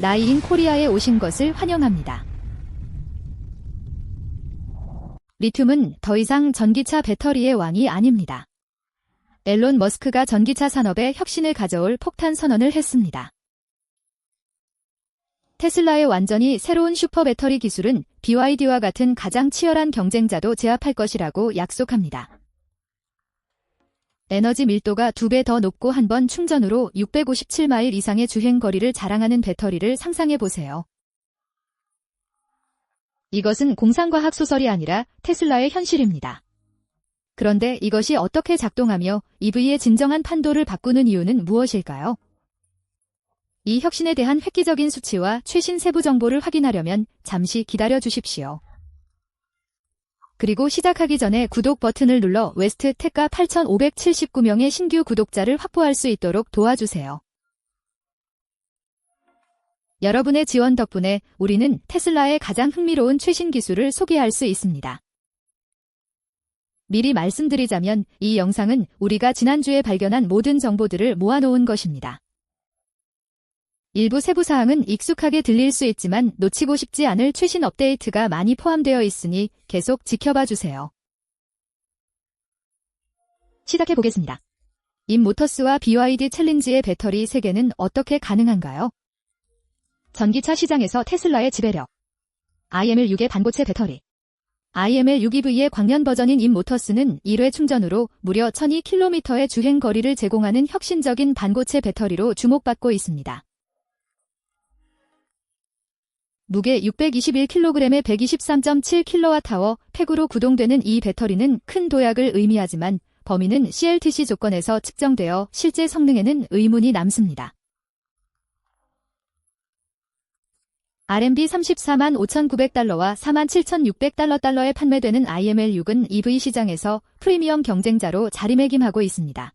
나이인 코리아에 오신 것을 환영합니다. 리튬은 더 이상 전기차 배터리의 왕이 아닙니다. 앨런 머스크가 전기차 산업에 혁신을 가져올 폭탄 선언을 했습니다. 테슬라의 완전히 새로운 슈퍼 배터리 기술은 BYD와 같은 가장 치열한 경쟁자도 제압할 것이라고 약속합니다. 에너지 밀도가 2배 더 높고 한 번 충전으로 657마일 이상의 주행 거리를 자랑하는 배터리를 상상해 보세요. 이것은 공상과학 소설이 아니라 테슬라의 현실입니다. 그런데 이것이 어떻게 작동하며 EV의 진정한 판도를 바꾸는 이유는 무엇일까요? 이 혁신에 대한 획기적인 수치와 최신 세부 정보를 확인하려면 잠시 기다려 주십시오. 그리고 시작하기 전에 구독 버튼을 눌러 웨스트 테크가 8,579명의 신규 구독자를 확보할 수 있도록 도와주세요. 여러분의 지원 덕분에 우리는 테슬라의 가장 흥미로운 최신 기술을 소개할 수 있습니다. 미리 말씀드리자면 이 영상은 우리가 지난주에 발견한 모든 정보들을 모아놓은 것입니다. 일부 세부사항은 익숙하게 들릴 수 있지만 놓치고 싶지 않을 최신 업데이트가 많이 포함되어 있으니 계속 지켜봐 주세요. 시작해 보겠습니다. 임모터스와 BYD 챌린지의 배터리 3개는 어떻게 가능한가요? 전기차 시장에서 테슬라의 지배력. IML6의 반고체 배터리. IML6EV의 광년 버전인 임모터스는 1회 충전으로 무려 1002km의 주행 거리를 제공하는 혁신적인 반고체 배터리로 주목받고 있습니다. 무게 621kg에 123.7kWh 팩으로 구동되는 이 배터리는 큰 도약을 의미하지만 범위는 CLTC 조건에서 측정되어 실제 성능에는 의문이 남습니다. RMB 34만 5,900달러와 47,600달러에 판매되는 IML6은 EV 시장에서 프리미엄 경쟁자로 자리매김하고 있습니다.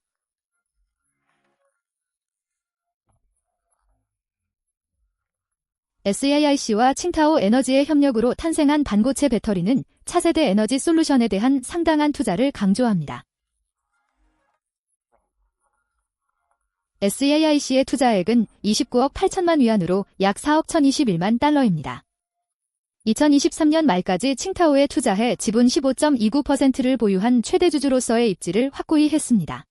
SAIC와 칭타오 에너지의 협력으로 탄생한 반고체 배터리는 차세대 에너지 솔루션에 대한 상당한 투자를 강조합니다. SAIC의 투자액은 29억 8천만 위안으로 약 4억 1,021만 달러입니다. 2023년 말까지 칭타오에 투자해 지분 15.29%를 보유한 최대 주주로서의 입지를 확고히 했습니다.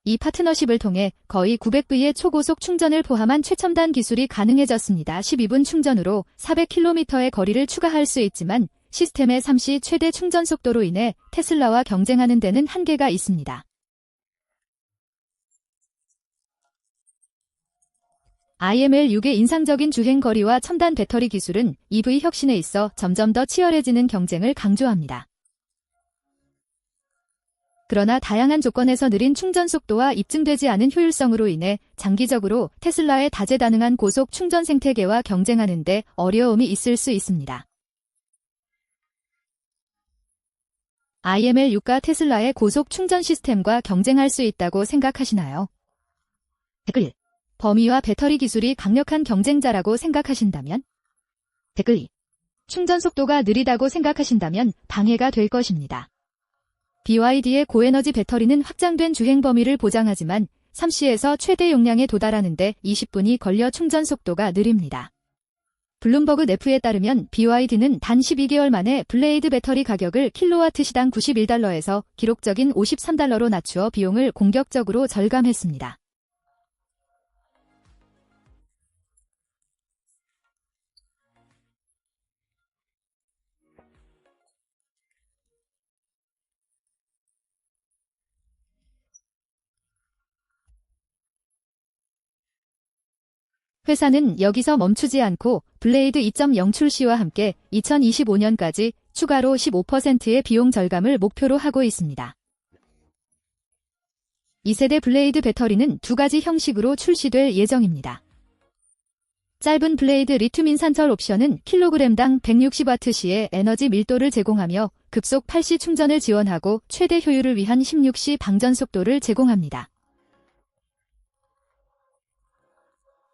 이 파트너십을 통해 거의 900V의 초고속 충전을 포함한 최첨단 기술이 가능해졌습니다. 12분 충전으로 400km의 거리를 추가할 수 있지만 시스템의 3시 최대 충전 속도로 인해 테슬라와 경쟁하는 데는 한계가 있습니다. IML6의 인상적인 주행 거리와 첨단 배터리 기술은 EV 혁신에 있어 점점 더 치열해지는 경쟁을 강조합니다. 그러나 다양한 조건에서 느린 충전 속도와 입증되지 않은 효율성으로 인해 장기적으로 테슬라의 다재다능한 고속 충전 생태계와 경쟁하는 데 어려움이 있을 수 있습니다. IML6가 테슬라의 고속 충전 시스템과 경쟁할 수 있다고 생각하시나요? 댓글 1. 범위와 배터리 기술이 강력한 경쟁자라고 생각하신다면? 댓글 2. 충전 속도가 느리다고 생각하신다면 방해가 될 것입니다. BYD의 고에너지 배터리는 확장된 주행 범위를 보장하지만 3시에서 최대 용량에 도달하는 데 20분이 걸려 충전 속도가 느립니다. 블룸버그 네프에 따르면 BYD는 단 12개월 만에 블레이드 배터리 가격을 킬로와트 시당 91달러에서 기록적인 53달러로 낮추어 비용을 공격적으로 절감했습니다. 회사는 여기서 멈추지 않고 블레이드 2.0 출시와 함께 2025년까지 추가로 15%의 비용 절감을 목표로 하고 있습니다. 2세대 블레이드 배터리는 2가지 형식으로 출시될 예정입니다. 짧은 블레이드 리튬 인산철 옵션은 킬로그램당 160W시의 에너지 밀도를 제공하며 급속 8시 충전을 지원하고 최대 효율을 위한 16시 방전 속도를 제공합니다.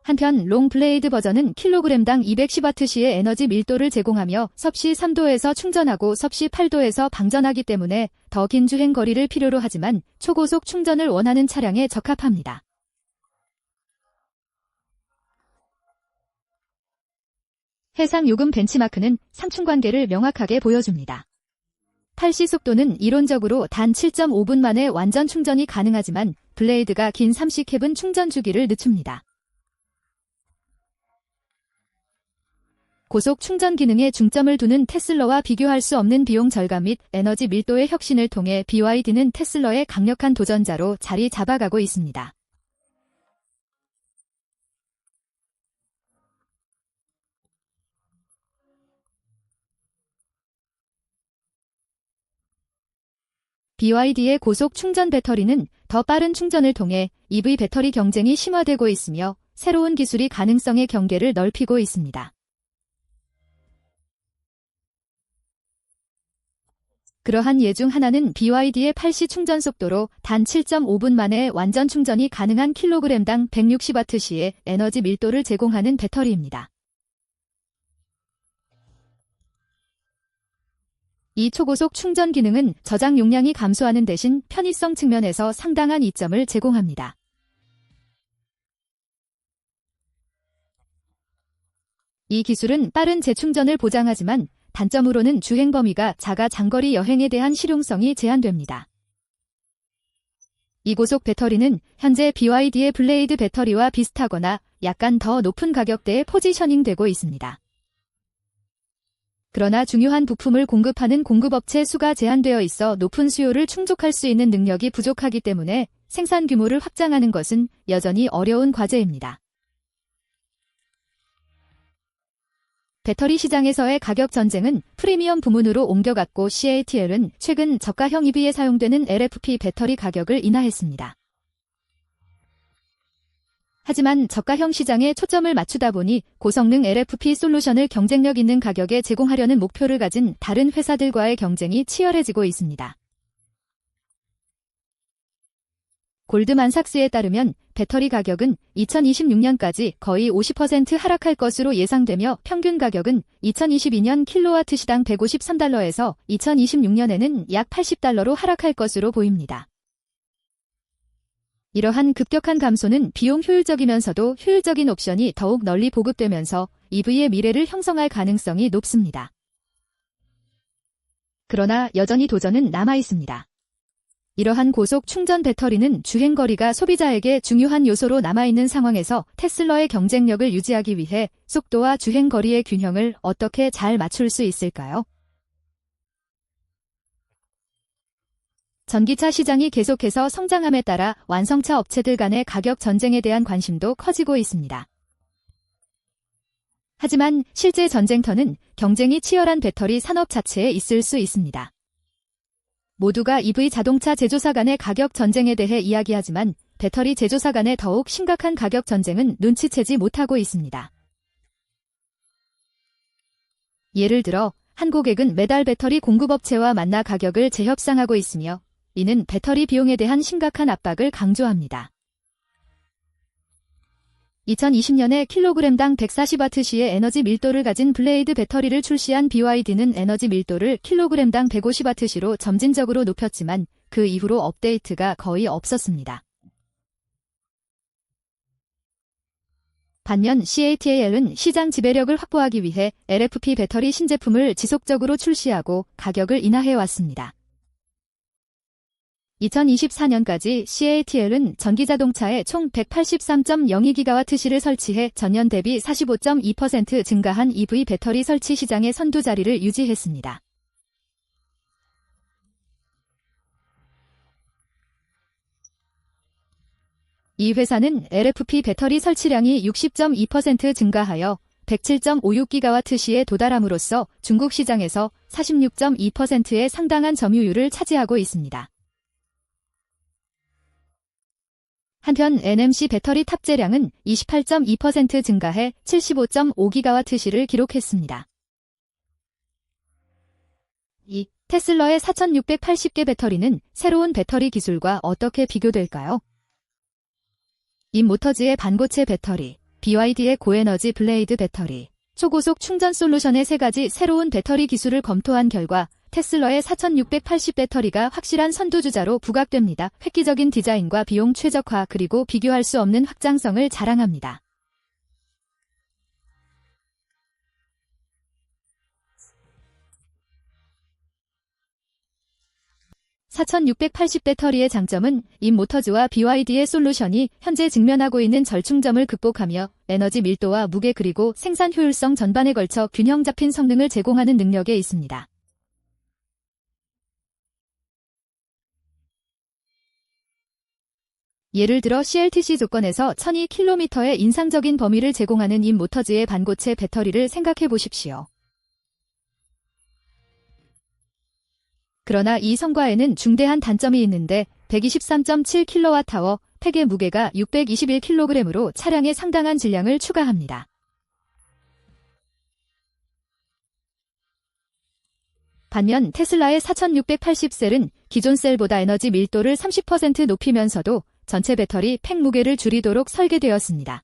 한편 롱 블레이드 버전은 킬로그램당 210W시의 에너지 밀도를 제공하며 섭씨 3도에서 충전하고 섭씨 8도에서 방전하기 때문에 더 긴 주행 거리를 필요로 하지만 초고속 충전을 원하는 차량에 적합합니다. 해상 요금 벤치마크는 상충관계를 명확하게 보여줍니다. 8C 속도는 이론적으로 단 7.5분 만에 완전 충전이 가능하지만 블레이드가 긴 3C 캡은 충전 주기를 늦춥니다. 고속 충전 기능에 중점을 두는 테슬라와 비교할 수 없는 비용 절감 및 에너지 밀도의 혁신을 통해 BYD는 테슬라의 강력한 도전자로 자리 잡아가고 있습니다. BYD의 고속 충전 배터리는 더 빠른 충전을 통해 EV 배터리 경쟁이 심화되고 있으며 새로운 기술이 가능성의 경계를 넓히고 있습니다. 그러한 예 중 하나는 BYD의 8C 충전 속도로 단 7.5분 만에 완전 충전이 가능한 킬로그램당 160W시의 에너지 밀도를 제공하는 배터리입니다. 이 초고속 충전 기능은 저장 용량이 감소하는 대신 편의성 측면에서 상당한 이점을 제공합니다. 이 기술은 빠른 재충전을 보장하지만 단점으로는 주행 범위가 작아 장거리 여행에 대한 실용성이 제한됩니다. 이 고속 배터리는 현재 BYD의 블레이드 배터리와 비슷하거나 약간 더 높은 가격대에 포지셔닝되고 있습니다. 그러나 중요한 부품을 공급하는 공급업체 수가 제한되어 있어 높은 수요를 충족할 수 있는 능력이 부족하기 때문에 생산 규모를 확장하는 것은 여전히 어려운 과제입니다. 배터리 시장에서의 가격 전쟁은 프리미엄 부문으로 옮겨갔고 CATL은 최근 저가형 EV에 사용되는 LFP 배터리 가격을 인하했습니다. 하지만 저가형 시장에 초점을 맞추다 보니 고성능 LFP 솔루션을 경쟁력 있는 가격에 제공하려는 목표를 가진 다른 회사들과의 경쟁이 치열해지고 있습니다. 골드만삭스에 따르면 배터리 가격은 2026년까지 거의 50% 하락할 것으로 예상되며 평균 가격은 2022년 킬로와트시당 153달러에서 2026년에는 약 80달러로 하락할 것으로 보입니다. 이러한 급격한 감소는 비용 효율적이면서도 효율적인 옵션이 더욱 널리 보급되면서 EV의 미래를 형성할 가능성이 높습니다. 그러나 여전히 도전은 남아 있습니다. 이러한 고속 충전 배터리는 주행거리가 소비자에게 중요한 요소로 남아있는 상황에서 테슬라의 경쟁력을 유지하기 위해 속도와 주행거리의 균형을 어떻게 잘 맞출 수 있을까요? 전기차 시장이 계속해서 성장함에 따라 완성차 업체들 간의 가격 전쟁에 대한 관심도 커지고 있습니다. 하지만 실제 전쟁터는 경쟁이 치열한 배터리 산업 자체에 있을 수 있습니다. 모두가 EV 자동차 제조사 간의 가격 전쟁에 대해 이야기하지만 배터리 제조사 간의 더욱 심각한 가격 전쟁은 눈치채지 못하고 있습니다. 예를 들어 한 고객은 매달 배터리 공급업체와 만나 가격을 재협상하고 있으며 이는 배터리 비용에 대한 심각한 압박을 강조합니다. 2020년에 킬로그램당 140W시의 에너지 밀도를 가진 블레이드 배터리를 출시한 BYD는 에너지 밀도를 킬로그램당 150W시로 점진적으로 높였지만 그 이후로 업데이트가 거의 없었습니다. 반면 CATL은 시장 지배력을 확보하기 위해 LFP 배터리 신제품을 지속적으로 출시하고 가격을 인하해 왔습니다. 2024년까지 CATL은 전기자동차에 총 183.02GW시를 설치해 전년 대비 45.2% 증가한 EV 배터리 설치 시장의 선두 자리를 유지했습니다. 이 회사는 LFP 배터리 설치량이 60.2% 증가하여 107.56GW시에 도달함으로써 중국 시장에서 46.2%의 상당한 점유율을 차지하고 있습니다. 한편 NMC 배터리 탑재량은 28.2% 증가해 75.5GW시를 기록했습니다. 이 테슬라의 4680개 배터리는 새로운 배터리 기술과 어떻게 비교될까요? 인모터즈의 반고체 배터리, BYD의 고에너지 블레이드 배터리, 초고속 충전 솔루션의 세 가지 새로운 배터리 기술을 검토한 결과 테슬라의 4680 배터리가 확실한 선두주자로 부각됩니다. 획기적인 디자인과 비용 최적화 그리고 비교할 수 없는 확장성을 자랑합니다. 4680 배터리의 장점은 인모터즈와 BYD의 솔루션이 현재 직면하고 있는 절충점을 극복하며 에너지 밀도와 무게 그리고 생산 효율성 전반에 걸쳐 균형 잡힌 성능을 제공하는 능력에 있습니다. 예를 들어 CLTC 조건에서 1002km의 인상적인 범위를 제공하는 인모터즈의 반고체 배터리를 생각해 보십시오. 그러나 이 성과에는 중대한 단점이 있는데 123.7kWh, 팩의 무게가 621kg으로 차량에 상당한 질량을 추가합니다. 반면 테슬라의 4680셀은 기존 셀보다 에너지 밀도를 30% 높이면서도 전체 배터리 팩 무게를 줄이도록 설계되었습니다.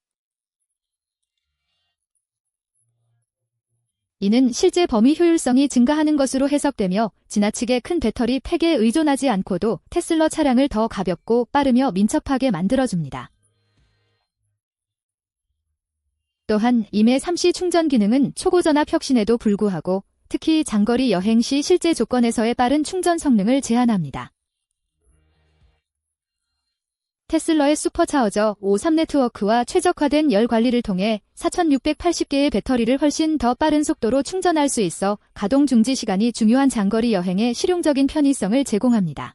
이는 실제 범위 효율성이 증가하는 것으로 해석되며 지나치게 큰 배터리 팩에 의존하지 않고도 테슬라 차량을 더 가볍고 빠르며 민첩하게 만들어줍니다. 또한 임의 3시 충전 기능은 초고전압 혁신에도 불구하고 특히 장거리 여행 시 실제 조건에서의 빠른 충전 성능을 제한합니다. 테슬라의 슈퍼차어저 53 네트워크와 최적화된 열 관리를 통해 4680개의 배터리를 훨씬 더 빠른 속도로 충전할 수 있어 가동 중지 시간이 중요한 장거리 여행에 실용적인 편의성을 제공합니다.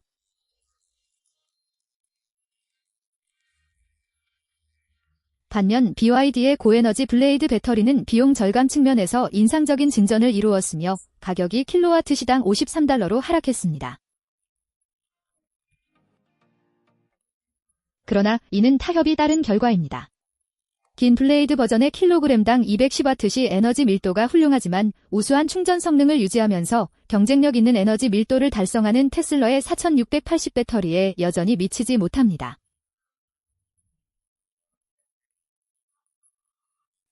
반면 BYD의 고에너지 블레이드 배터리는 비용 절감 측면에서 인상적인 진전을 이루었으며 가격이 킬로와트시당 $53로 하락했습니다. 그러나 이는 타협이 따른 결과입니다. 긴 블레이드 버전의 킬로그램당 210W 시 에너지 밀도가 훌륭하지만 우수한 충전 성능을 유지하면서 경쟁력 있는 에너지 밀도를 달성하는 테슬라의 4680 배터리에 여전히 미치지 못합니다.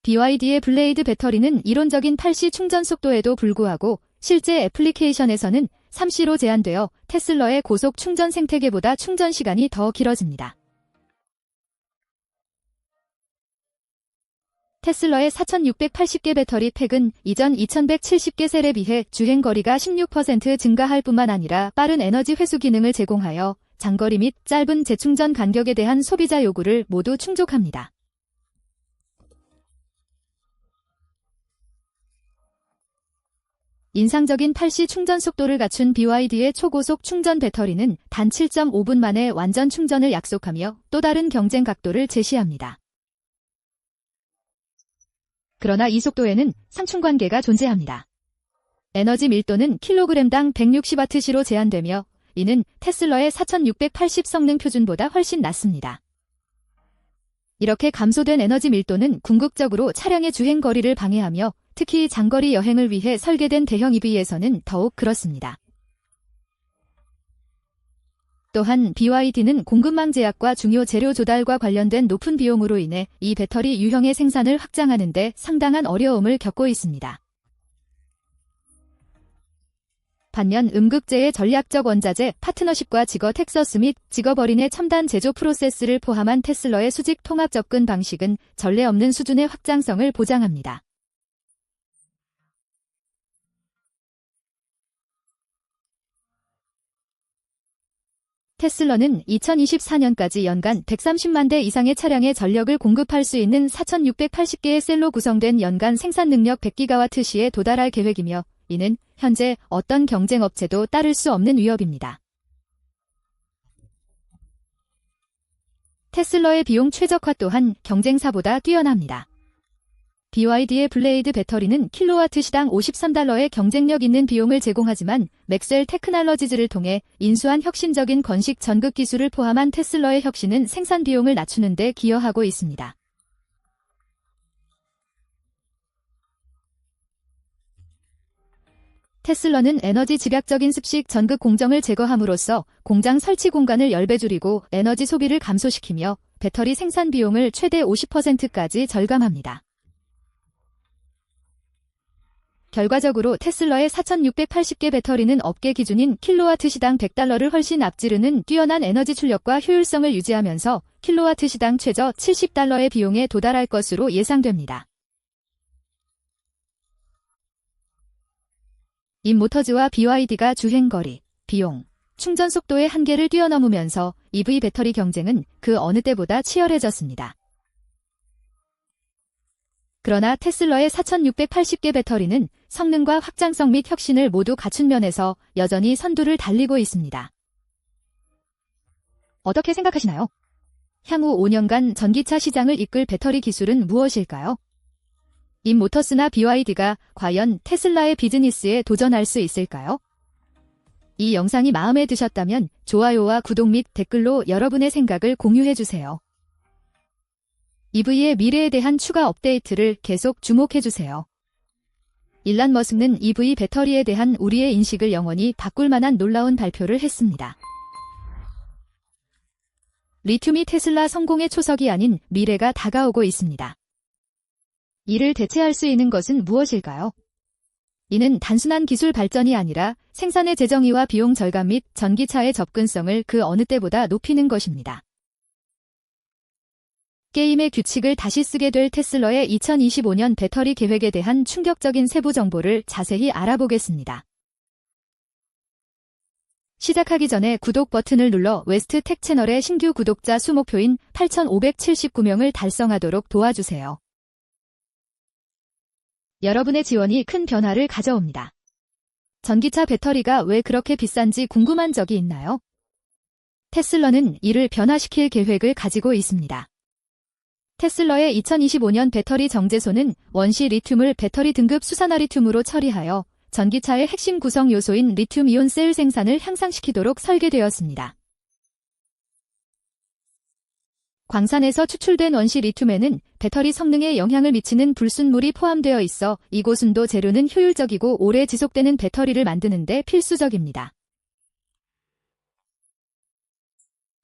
BYD의 블레이드 배터리는 이론적인 8시 충전 속도에도 불구하고 실제 애플리케이션에서는 3시로 제한되어 테슬라의 고속 충전 생태계보다 충전 시간이 더 길어집니다. 테슬라의 4680개 배터리 팩은 이전 2170개 셀에 비해 주행거리가 16% 증가할 뿐만 아니라 빠른 에너지 회수 기능을 제공하여 장거리 및 짧은 재충전 간격에 대한 소비자 요구를 모두 충족합니다. 인상적인 8시 충전 속도를 갖춘 BYD의 초고속 충전 배터리는 단 7.5분 만에 완전 충전을 약속하며 또 다른 경쟁 각도를 제시합니다. 그러나 이 속도에는 상충관계가 존재합니다. 에너지 밀도는 킬로그램당 160W시로 제한되며 이는 테슬라의 4680 성능 표준보다 훨씬 낮습니다. 이렇게 감소된 에너지 밀도는 궁극적으로 차량의 주행 거리를 방해하며 특히 장거리 여행을 위해 설계된 대형 EV에서는 더욱 그렇습니다. 또한 BYD는 공급망 제약과 중요 재료 조달과 관련된 높은 비용으로 인해 이 배터리 유형의 생산을 확장하는 데 상당한 어려움을 겪고 있습니다. 반면 음극재의 전략적 원자재 파트너십과 지거 텍서스 및 지거버린의 첨단 제조 프로세스를 포함한 테슬라의 수직 통합 접근 방식은 전례 없는 수준의 확장성을 보장합니다. 테슬라는 2024년까지 연간 130만 대 이상의 차량의 전력을 공급할 수 있는 4680개의 셀로 구성된 연간 생산 능력 100기가와트시에 도달할 계획이며 이는 현재 어떤 경쟁 업체도 따를 수 없는 위협입니다. 테슬라의 비용 최적화 또한 경쟁사보다 뛰어납니다. BYD의 블레이드 배터리는 킬로와트시당 $53의 경쟁력 있는 비용을 제공하지만 맥셀 테크놀로지즈를 통해 인수한 혁신적인 건식 전극 기술을 포함한 테슬라의 혁신은 생산 비용을 낮추는 데 기여하고 있습니다. 테슬라는 에너지 집약적인 습식 전극 공정을 제거함으로써 공장 설치 공간을 10배 줄이고 에너지 소비를 감소시키며 배터리 생산 비용을 최대 50%까지 절감합니다. 결과적으로 테슬라의 4680개 배터리는 업계 기준인 킬로와트시당 $100를 훨씬 앞지르는 뛰어난 에너지 출력과 효율성을 유지하면서 킬로와트시당 최저 $70의 비용에 도달할 것으로 예상됩니다. 인모터즈와 BYD가 주행거리, 비용, 충전 속도의 한계를 뛰어넘으면서 EV 배터리 경쟁은 그 어느 때보다 치열해졌습니다. 그러나 테슬라의 4680개 배터리는 성능과 확장성 및 혁신을 모두 갖춘 면에서 여전히 선두를 달리고 있습니다. 어떻게 생각하시나요? 향후 5년간 전기차 시장을 이끌 배터리 기술은 무엇일까요? 인모터스나 BYD가 과연 테슬라의 비즈니스에 도전할 수 있을까요? 이 영상이 마음에 드셨다면 좋아요와 구독 및 댓글로 여러분의 생각을 공유해주세요. EV의 미래에 대한 추가 업데이트를 계속 주목해주세요. 일론 머스크는 EV 배터리에 대한 우리의 인식을 영원히 바꿀 만한 놀라운 발표를 했습니다. 리튬이 테슬라 성공의 초석이 아닌 미래가 다가오고 있습니다. 이를 대체할 수 있는 것은 무엇일까요? 이는 단순한 기술 발전이 아니라 생산의 재정의와 비용 절감 및 전기차의 접근성을 그 어느 때보다 높이는 것입니다. 게임의 규칙을 다시 쓰게 될 테슬라의 2025년 배터리 계획에 대한 충격적인 세부 정보를 자세히 알아보겠습니다. 시작하기 전에 구독 버튼을 눌러 웨스트텍 채널의 신규 구독자 수 목표인 8,579명을 달성하도록 도와주세요. 여러분의 지원이 큰 변화를 가져옵니다. 전기차 배터리가 왜 그렇게 비싼지 궁금한 적이 있나요? 테슬라는 이를 변화시킬 계획을 가지고 있습니다. 테슬라의 2025년 배터리 정제소는 원시 리튬을 배터리 등급 수산화 리튬으로 처리하여 전기차의 핵심 구성 요소인 리튬이온 셀 생산을 향상시키도록 설계되었습니다. 광산에서 추출된 원시 리튬에는 배터리 성능에 영향을 미치는 불순물이 포함되어 있어 이 고순도 재료는 효율적이고 오래 지속되는 배터리를 만드는 데 필수적입니다.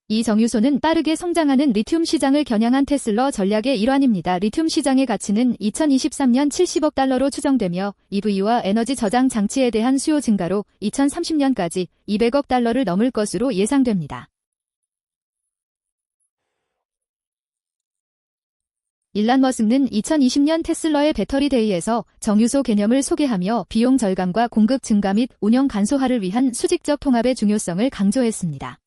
이 정유소는 빠르게 성장하는 리튬 시장을 겨냥한 테슬라 전략의 일환입니다. 리튬 시장의 가치는 2023년 70억 달러로 추정되며 EV와 에너지 저장 장치에 대한 수요 증가로 2030년까지 200억 달러를 넘을 것으로 예상됩니다. 일론 머스크는 2020년 테슬라의 배터리 데이에서 정유소 개념을 소개하며 비용 절감과 공급 증가 및 운영 간소화를 위한 수직적 통합의 중요성을 강조했습니다.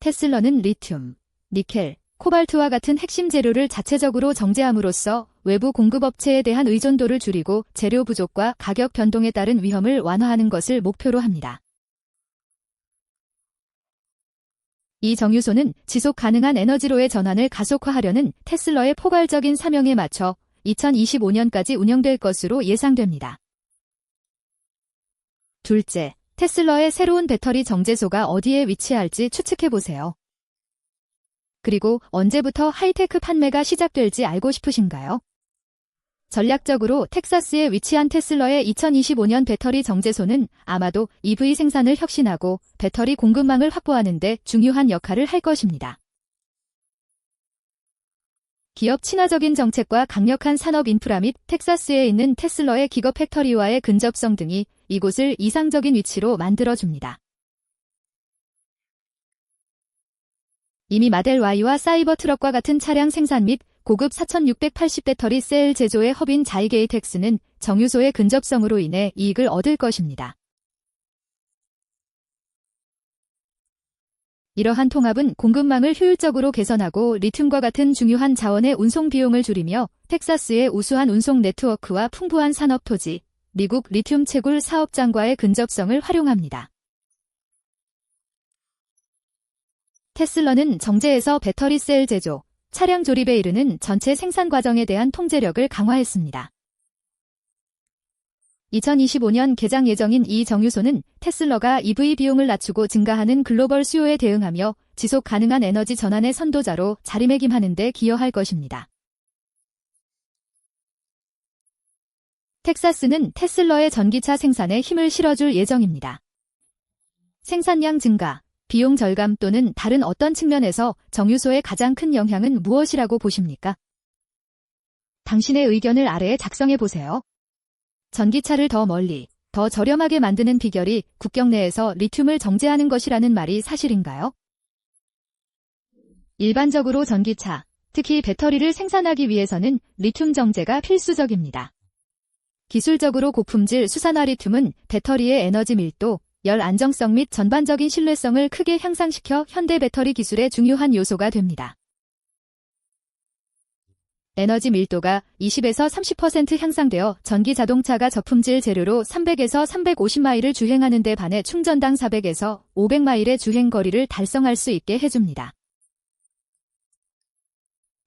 테슬라는 리튬, 니켈, 코발트와 같은 핵심 재료를 자체적으로 정제함으로써 외부 공급업체에 대한 의존도를 줄이고 재료 부족과 가격 변동에 따른 위험을 완화하는 것을 목표로 합니다. 이 정유소는 지속 가능한 에너지로의 전환을 가속화하려는 테슬라의 포괄적인 사명에 맞춰 2025년까지 운영될 것으로 예상됩니다. 둘째, 테슬라의 새로운 배터리 정제소가 어디에 위치할지 추측해보세요. 그리고 언제부터 하이테크 판매가 시작될지 알고 싶으신가요? 전략적으로 텍사스에 위치한 테슬라의 2025년 배터리 정제소는 아마도 EV 생산을 혁신하고 배터리 공급망을 확보하는 데 중요한 역할을 할 것입니다. 기업 친화적인 정책과 강력한 산업 인프라 및 텍사스에 있는 테슬라의 기거팩터리와의 근접성 등이 이곳을 이상적인 위치로 만들어줍니다. 이미 마델 Y와 사이버 트럭과 같은 차량 생산 및 고급 4680 배터리 셀 제조의 허브인 자이게이텍스는 정유소의 근접성으로 인해 이익을 얻을 것입니다. 이러한 통합은 공급망을 효율적으로 개선하고 리튬과 같은 중요한 자원의 운송 비용을 줄이며 텍사스의 우수한 운송 네트워크와 풍부한 산업 토지, 미국 리튬 채굴 사업장과의 근접성을 활용합니다. 테슬라는 정제에서 배터리 셀 제조, 차량 조립에 이르는 전체 생산 과정에 대한 통제력을 강화했습니다. 2025년 개장 예정인 이 정유소는 테슬라가 EV 비용을 낮추고 증가하는 글로벌 수요에 대응하며 지속 가능한 에너지 전환의 선도자로 자리매김하는 데 기여할 것입니다. 텍사스는 테슬라의 전기차 생산에 힘을 실어줄 예정입니다. 생산량 증가, 비용 절감 또는 다른 어떤 측면에서 정유소의 가장 큰 영향은 무엇이라고 보십니까? 당신의 의견을 아래에 작성해 보세요. 전기차를 더 멀리, 더 저렴하게 만드는 비결이 국경 내에서 리튬을 정제하는 것이라는 말이 사실인가요? 일반적으로 전기차, 특히 배터리를 생산하기 위해서는 리튬 정제가 필수적입니다. 기술적으로 고품질 수산화 리튬은 배터리의 에너지 밀도, 열 안정성 및 전반적인 신뢰성을 크게 향상시켜 현대 배터리 기술의 중요한 요소가 됩니다. 에너지 밀도가 20에서 30% 향상되어 전기 자동차가 저품질 재료로 300에서 350마일을 주행하는 데 반해 충전당 400에서 500마일의 주행거리를 달성할 수 있게 해줍니다.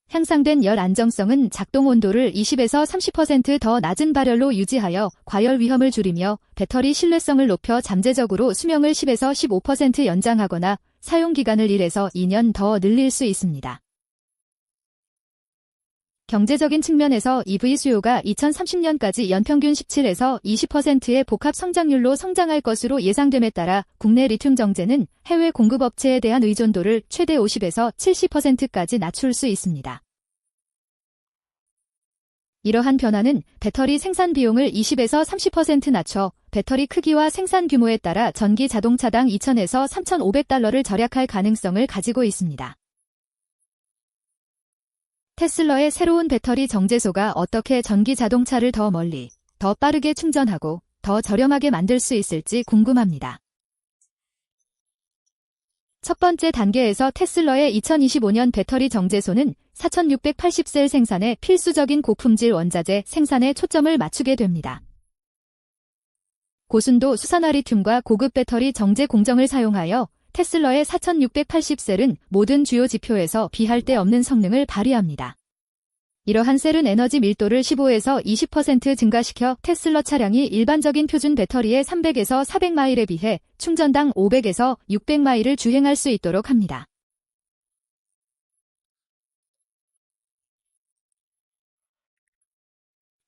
향상된 열 안정성은 작동 온도를 20에서 30% 더 낮은 발열로 유지하여 과열 위험을 줄이며 배터리 신뢰성을 높여 잠재적으로 수명을 10에서 15% 연장하거나 사용 기간을 1에서 2년 더 늘릴 수 있습니다. 경제적인 측면에서 EV 수요가 2030년까지 연평균 17에서 20%의 복합 성장률로 성장할 것으로 예상됨에 따라 국내 리튬 정제는 해외 공급업체에 대한 의존도를 최대 50에서 70%까지 낮출 수 있습니다. 이러한 변화는 배터리 생산 비용을 20에서 30% 낮춰 배터리 크기와 생산 규모에 따라 전기 자동차당 2,000에서 3,500달러를 절약할 가능성을 가지고 있습니다. 테슬라의 새로운 배터리 정제소가 어떻게 전기 자동차를 더 멀리, 더 빠르게 충전하고 더 저렴하게 만들 수 있을지 궁금합니다. 첫 번째 단계에서 테슬라의 2025년 배터리 정제소는 4,680셀 생산에 필수적인 고품질 원자재 생산에 초점을 맞추게 됩니다. 고순도 수산화 리튬과 고급 배터리 정제 공정을 사용하여 테슬라의 4,680셀은 모든 주요 지표에서 비할 데 없는 성능을 발휘합니다. 이러한 셀은 에너지 밀도를 15에서 20% 증가시켜 테슬라 차량이 일반적인 표준 배터리의 300에서 400마일에 비해 충전당 500에서 600마일을 주행할 수 있도록 합니다.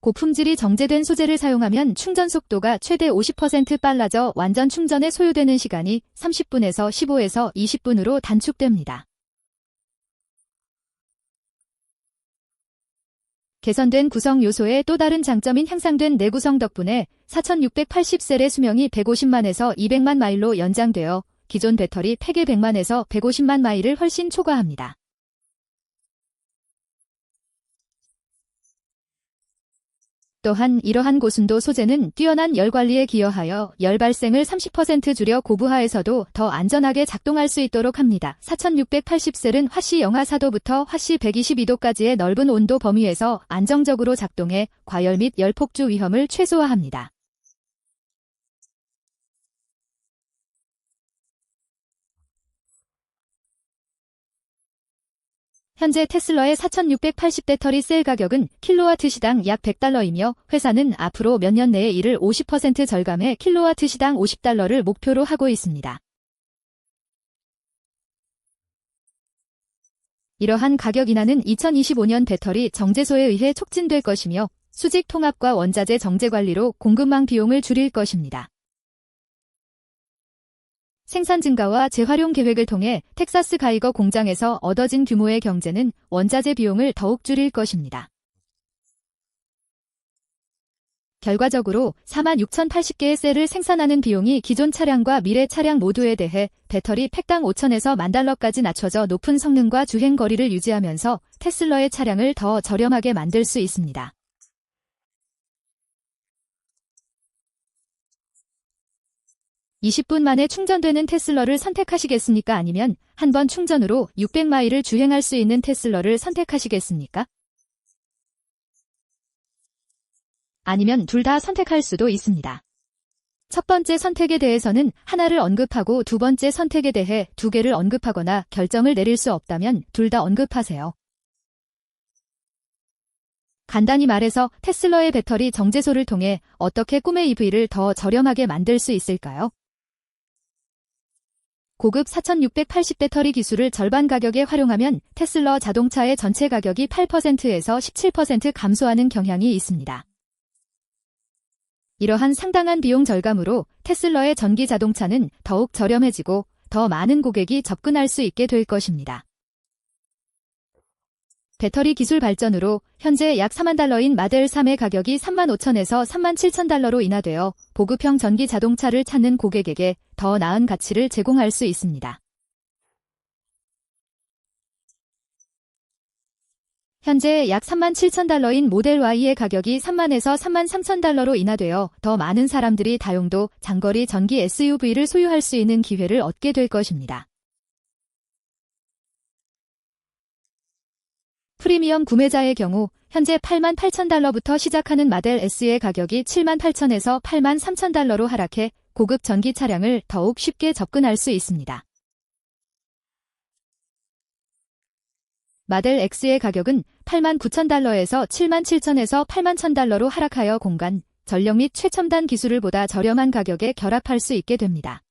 고품질이 정제된 소재를 사용하면 충전 속도가 최대 50% 빨라져 완전 충전에 소요되는 시간이 30분에서 15에서 20분으로 단축됩니다. 개선된 구성 요소의 또 다른 장점인 향상된 내구성 덕분에 4,680셀의 수명이 150만에서 200만 마일로 연장되어 기존 배터리 팩의 100만에서 150만 마일을 훨씬 초과합니다. 또한 이러한 고순도 소재는 뛰어난 열 관리에 기여하여 열 발생을 30% 줄여 고부하에서도 더 안전하게 작동할 수 있도록 합니다. 4,680셀은 화씨 영하 4도부터 화씨 122도까지의 넓은 온도 범위에서 안정적으로 작동해 과열 및 열 폭주 위험을 최소화합니다. 현재 테슬라의 4,680 배터리 셀 가격은 킬로와트시당 약 100달러이며 회사는 앞으로 몇 년 내에 이를 50% 절감해 킬로와트시당 50달러를 목표로 하고 있습니다. 이러한 가격 인하는 2025년 배터리 정제소에 의해 촉진될 것이며 수직 통합과 원자재 정제 관리로 공급망 비용을 줄일 것입니다. 생산 증가와 재활용 계획을 통해 텍사스 가이거 공장에서 얻어진 규모의 경제는 원자재 비용을 더욱 줄일 것입니다. 결과적으로 46,080개의 셀을 생산하는 비용이 기존 차량과 미래 차량 모두에 대해 배터리 팩당 5,000에서 10,000달러까지 낮춰져 높은 성능과 주행 거리를 유지하면서 테슬라의 차량을 더 저렴하게 만들 수 있습니다. 20분 만에 충전되는 테슬라를 선택하시겠습니까? 아니면 한 번 충전으로 600마일을 주행할 수 있는 테슬라를 선택하시겠습니까? 아니면 둘 다 선택할 수도 있습니다. 첫 번째 선택에 대해서는 하나를 언급하고 두 번째 선택에 대해 두 개를 언급하거나 결정을 내릴 수 없다면 둘 다 언급하세요. 간단히 말해서 테슬라의 배터리 정제소를 통해 어떻게 꿈의 EV를 더 저렴하게 만들 수 있을까요? 고급 4,680 배터리 기술을 절반 가격에 활용하면 테슬라 자동차의 전체 가격이 8%에서 17% 감소하는 경향이 있습니다. 이러한 상당한 비용 절감으로 테슬라의 전기 자동차는 더욱 저렴해지고 더 많은 고객이 접근할 수 있게 될 것입니다. 배터리 기술 발전으로 현재 약 4만 달러인 마델 3의 가격이 35,000에서 37,000달러로 인하되어 보급형 전기 자동차를 찾는 고객에게 더 나은 가치를 제공할 수 있습니다. 현재 약 37,000달러인 모델 Y의 가격이 30,000에서 33,000달러로 인하되어 더 많은 사람들이 다용도 장거리 전기 SUV를 소유할 수 있는 기회를 얻게 될 것입니다. 프리미엄 구매자의 경우 현재 88,000달러부터 시작하는 마델 S의 가격이 78,000에서 83,000달러로 하락해 고급 전기 차량을 더욱 쉽게 접근할 수 있습니다. 마델 X의 가격은 89,000달러에서 77,000에서 81,000달러로 하락하여 공간, 전력 및 최첨단 기술을 보다 저렴한 가격에 결합할 수 있게 됩니다.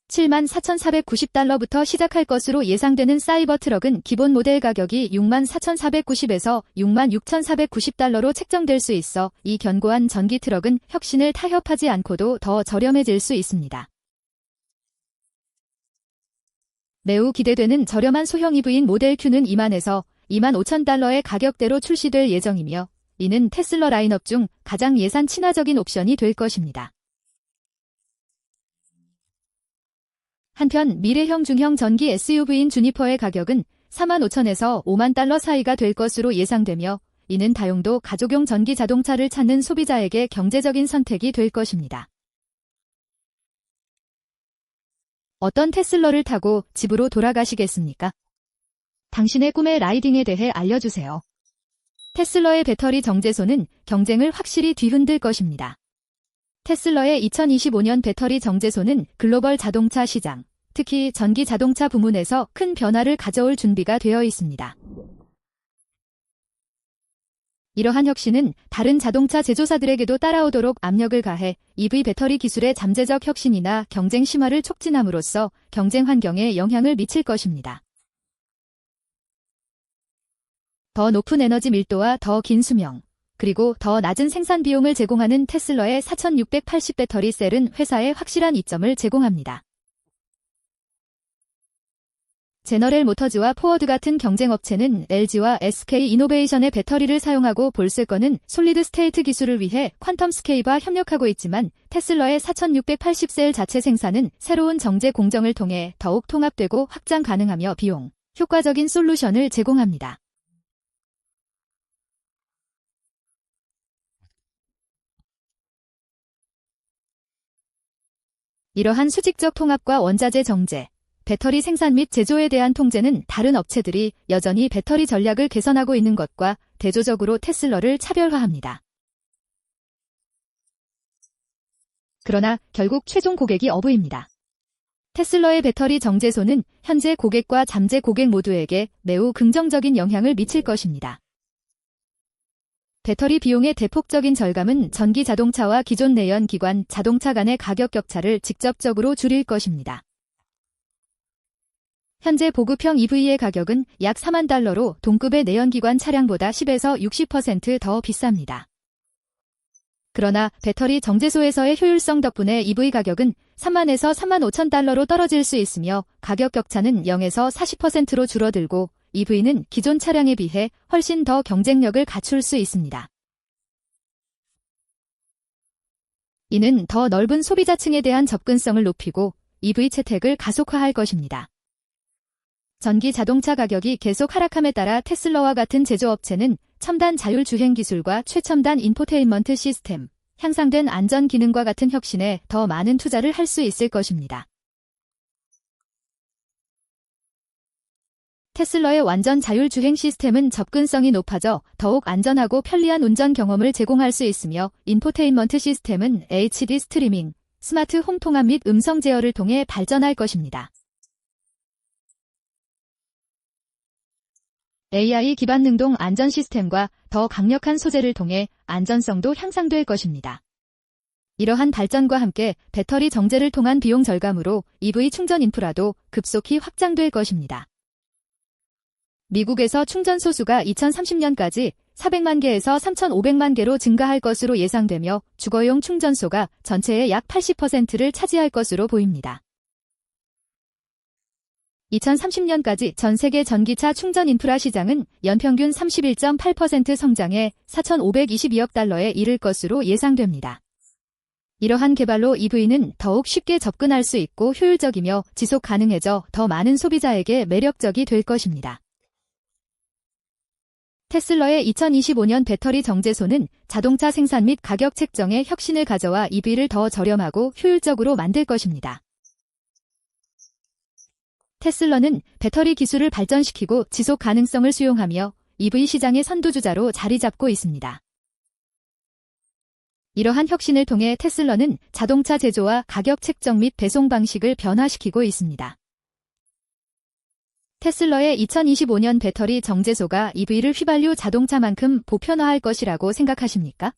74,490달러부터 시작할 것으로 예상되는 사이버 트럭은 기본 모델 가격이 64,490에서 66,490달러로 책정될 수 있어 이 견고한 전기 트럭은 혁신을 타협하지 않고도 더 저렴해질 수 있습니다. 매우 기대되는 저렴한 소형 EV인 모델 Q는 20,000에서 25,000달러의 가격대로 출시될 예정이며 이는 테슬라 라인업 중 가장 예산 친화적인 옵션이 될 것입니다. 한편 미래형 중형 전기 SUV인 주니퍼의 가격은 45,000에서 50,000달러 사이가 될 것으로 예상되며 이는 다용도 가족용 전기 자동차를 찾는 소비자에게 경제적인 선택이 될 것입니다. 어떤 테슬라를 타고 집으로 돌아가시겠습니까? 당신의 꿈의 라이딩에 대해 알려주세요. 테슬라의 배터리 정제소는 경쟁을 확실히 뒤흔들 것입니다. 테슬라의 2025년 배터리 정제소는 글로벌 자동차 시장, 특히 전기 자동차 부문에서 큰 변화를 가져올 준비가 되어 있습니다. 이러한 혁신은 다른 자동차 제조사들에게도 따라오도록 압력을 가해 EV 배터리 기술의 잠재적 혁신이나 경쟁 심화를 촉진함으로써 경쟁 환경에 영향을 미칠 것입니다. 더 높은 에너지 밀도와 더 긴 수명, 그리고 더 낮은 생산 비용을 제공하는 테슬라의 4680 배터리 셀은 회사에 확실한 이점을 제공합니다. 제너럴 모터즈와 포워드 같은 경쟁 업체는 LG와 SK 이노베이션의 배터리를 사용하고 볼스건은 솔리드 스테이트 기술을 위해 퀀텀 스케이와 협력하고 있지만 테슬라의 4680셀 자체 생산은 새로운 정제 공정을 통해 더욱 통합되고 확장 가능하며 비용, 효과적인 솔루션을 제공합니다. 이러한 수직적 통합과 원자재 정제, 배터리 생산 및 제조에 대한 통제는 다른 업체들이 여전히 배터리 전략을 개선하고 있는 것과 대조적으로 테슬라를 차별화합니다. 그러나 결국 최종 고객이 어부입니다. 테슬라의 배터리 정제소는 현재 고객과 잠재 고객 모두에게 매우 긍정적인 영향을 미칠 것입니다. 배터리 비용의 대폭적인 절감은 전기 자동차와 기존 내연기관 자동차 간의 가격 격차를 직접적으로 줄일 것입니다. 현재 보급형 EV의 가격은 약 40,000달러로 동급의 내연기관 차량보다 10에서 60% 더 비쌉니다. 그러나 배터리 정제소에서의 효율성 덕분에 EV 가격은 30,000에서 35,000달러로 떨어질 수 있으며 가격 격차는 0에서 40%로 줄어들고 EV는 기존 차량에 비해 훨씬 더 경쟁력을 갖출 수 있습니다. 이는 더 넓은 소비자층에 대한 접근성을 높이고 EV 채택을 가속화할 것입니다. 전기 자동차 가격이 계속 하락함에 따라 테슬라와 같은 제조업체는 첨단 자율주행 기술과 최첨단 인포테인먼트 시스템, 향상된 안전 기능과 같은 혁신에 더 많은 투자를 할 수 있을 것입니다. 테슬라의 완전 자율주행 시스템은 접근성이 높아져 더욱 안전하고 편리한 운전 경험을 제공할 수 있으며 인포테인먼트 시스템은 HD 스트리밍, 스마트 홈 통합 및 음성 제어를 통해 발전할 것입니다. AI 기반 능동 안전 시스템과 더 강력한 소재를 통해 안전성도 향상될 것입니다. 이러한 발전과 함께 배터리 정제를 통한 비용 절감으로 EV 충전 인프라도 급속히 확장될 것입니다. 미국에서 충전소 수가 2030년까지 400만 개에서 3,500만 개로 증가할 것으로 예상되며 주거용 충전소가 전체의 약 80%를 차지할 것으로 보입니다. 2030년까지 전 세계 전기차 충전 인프라 시장은 연평균 31.8% 성장해 4,522억 달러에 이를 것으로 예상됩니다. 이러한 개발로 EV는 더욱 쉽게 접근할 수 있고 효율적이며 지속 가능해져 더 많은 소비자에게 매력적이 될 것입니다. 테슬라의 2025년 배터리 정제소는 자동차 생산 및 가격 책정에 혁신을 가져와 EV를 더 저렴하고 효율적으로 만들 것입니다. 테슬라는 배터리 기술을 발전시키고 지속 가능성을 수용하며 EV 시장의 선두주자로 자리 잡고 있습니다. 이러한 혁신을 통해 테슬라는 자동차 제조와 가격 책정 및 배송 방식을 변화시키고 있습니다. 테슬라의 2025년 배터리 정제소가 EV를 휘발유 자동차만큼 보편화할 것이라고 생각하십니까?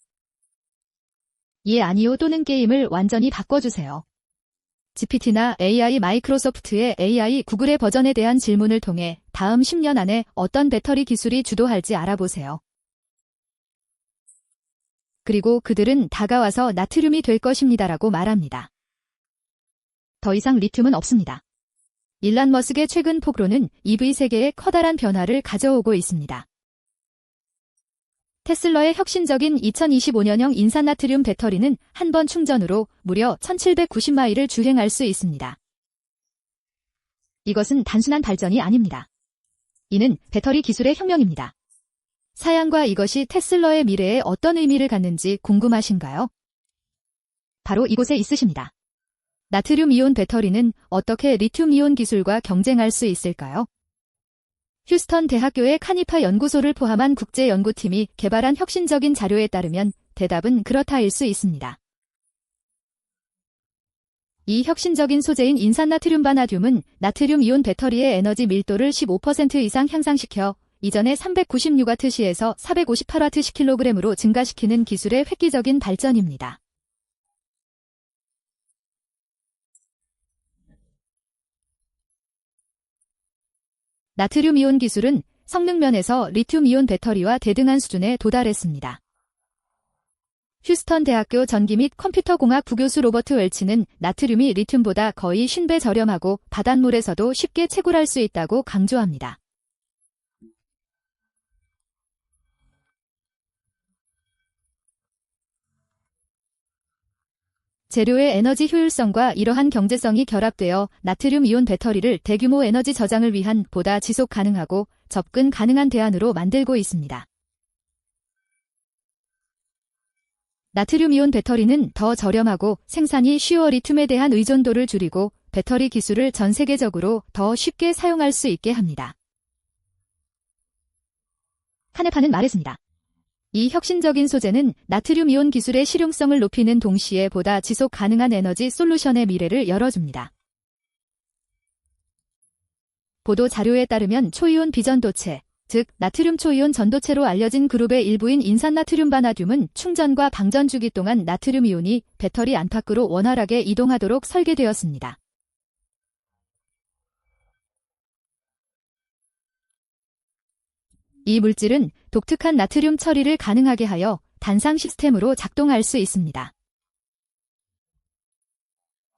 예, 아니요 또는 게임을 완전히 바꿔주세요. GPT나 AI 마이크로소프트의 AI 구글의 버전에 대한 질문을 통해 다음 10년 안에 어떤 배터리 기술이 주도할지 알아보세요. 그리고 그들은 다가와서 나트륨이 될 것입니다라고 말합니다. 더 이상 리튬은 없습니다. 일론 머스크의 최근 폭로는 EV 세계에 커다란 변화를 가져오고 있습니다. 테슬라의 혁신적인 2025년형 인산나트륨 배터리는 한 번 충전으로 무려 1790마일을 주행할 수 있습니다. 이것은 단순한 발전이 아닙니다. 이는 배터리 기술의 혁명입니다. 사양과 이것이 테슬라의 미래에 어떤 의미를 갖는지 궁금하신가요? 바로 이곳에 있으십니다. 나트륨 이온 배터리는 어떻게 리튬 이온 기술과 경쟁할 수 있을까요? 휴스턴 대학교의 카니파 연구소를 포함한 국제연구팀이 개발한 혁신적인 자료에 따르면 대답은 그렇다일 수 있습니다. 이 혁신적인 소재인 인산나트륨 바나듐은 나트륨 이온 배터리의 에너지 밀도를 15% 이상 향상시켜 이전의 396W시에서 458Wkg으로 증가시키는 기술의 획기적인 발전입니다. 나트륨 이온 기술은 성능 면에서 리튬 이온 배터리와 대등한 수준에 도달했습니다. 휴스턴 대학교 전기 및 컴퓨터공학 부교수 로버트 웰치는 나트륨이 리튬보다 거의 50배 저렴하고 바닷물에서도 쉽게 채굴할 수 있다고 강조합니다. 재료의 에너지 효율성과 이러한 경제성이 결합되어 나트륨 이온 배터리를 대규모 에너지 저장을 위한 보다 지속 가능하고 접근 가능한 대안으로 만들고 있습니다. 나트륨 이온 배터리는 더 저렴하고 생산이 쉬워 리튬에 대한 의존도를 줄이고 배터리 기술을 전 세계적으로 더 쉽게 사용할 수 있게 합니다. 카네파는 말했습니다. 이 혁신적인 소재는 나트륨 이온 기술의 실용성을 높이는 동시에 보다 지속 가능한 에너지 솔루션의 미래를 열어줍니다. 보도 자료에 따르면 초이온 비전도체, 즉 나트륨 초이온 전도체로 알려진 그룹의 일부인 인산나트륨 바나듐은 충전과 방전 주기 동안 나트륨 이온이 배터리 안팎으로 원활하게 이동하도록 설계되었습니다. 이 물질은 독특한 나트륨 처리를 가능하게 하여 단상 시스템으로 작동할 수 있습니다.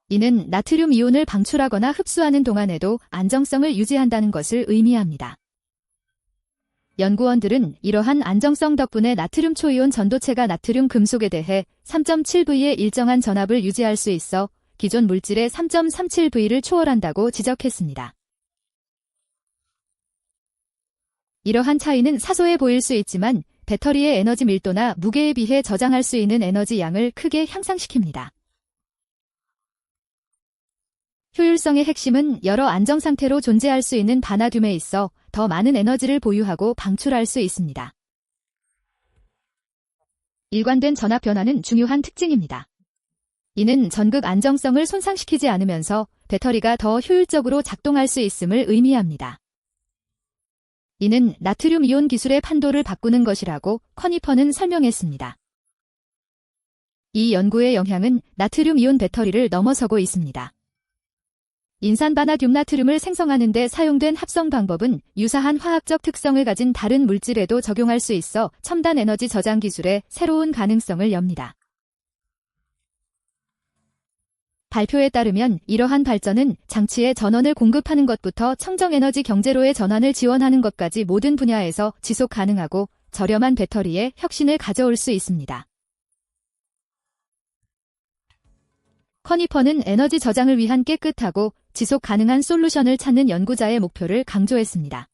이는 나트륨 이온을 방출하거나 흡수하는 동안에도 안정성을 유지한다는 것을 의미합니다. 연구원들은 이러한 안정성 덕분에 나트륨 초이온 전도체가 나트륨 금속에 대해 3.7V의 일정한 전압을 유지할 수 있어 기존 물질의 3.37V를 초월한다고 지적했습니다. 이러한 차이는 사소해 보일 수 있지만 배터리의 에너지 밀도나 무게에 비해 저장할 수 있는 에너지 양을 크게 향상시킵니다. 효율성의 핵심은 여러 안정 상태로 존재할 수 있는 바나듐에 있어 더 많은 에너지를 보유하고 방출할 수 있습니다. 일관된 전압 변화는 중요한 특징입니다. 이는 전극 안정성을 손상시키지 않으면서 배터리가 더 효율적으로 작동할 수 있음을 의미합니다. 이는 나트륨 이온 기술의 판도를 바꾸는 것이라고 커니퍼는 설명했습니다. 이 연구의 영향은 나트륨 이온 배터리를 넘어서고 있습니다. 인산 바나듐 나트륨을 생성하는 데 사용된 합성 방법은 유사한 화학적 특성을 가진 다른 물질에도 적용할 수 있어 첨단 에너지 저장 기술에 새로운 가능성을 엽니다. 발표에 따르면 이러한 발전은 장치에 전원을 공급하는 것부터 청정에너지 경제로의 전환을 지원하는 것까지 모든 분야에서 지속 가능하고 저렴한 배터리에 혁신을 가져올 수 있습니다. 커니퍼는 에너지 저장을 위한 깨끗하고 지속 가능한 솔루션을 찾는 연구자의 목표를 강조했습니다.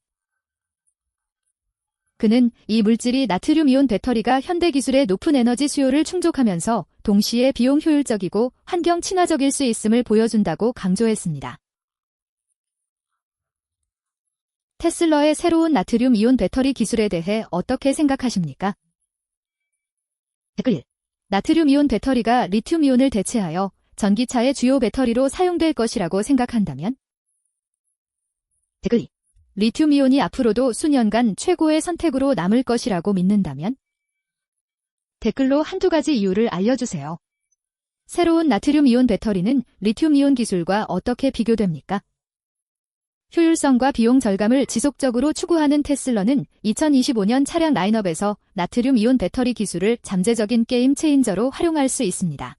그는 이 물질이 나트륨이온 배터리가 현대 기술의 높은 에너지 수요를 충족하면서 동시에 비용 효율적이고 환경 친화적일 수 있음을 보여준다고 강조했습니다. 테슬라의 새로운 나트륨이온 배터리 기술에 대해 어떻게 생각하십니까? 댓글. 나트륨이온 배터리가 리튬이온을 대체하여 전기차의 주요 배터리로 사용될 것이라고 생각한다면? 댓글. 리튬이온이 앞으로도 수년간 최고의 선택으로 남을 것이라고 믿는다면? 댓글로 한두 가지 이유를 알려주세요. 새로운 나트륨이온 배터리는 리튬이온 기술과 어떻게 비교됩니까? 효율성과 비용 절감을 지속적으로 추구하는 테슬라는 2025년 차량 라인업에서 나트륨이온 배터리 기술을 잠재적인 게임 체인저로 활용할 수 있습니다.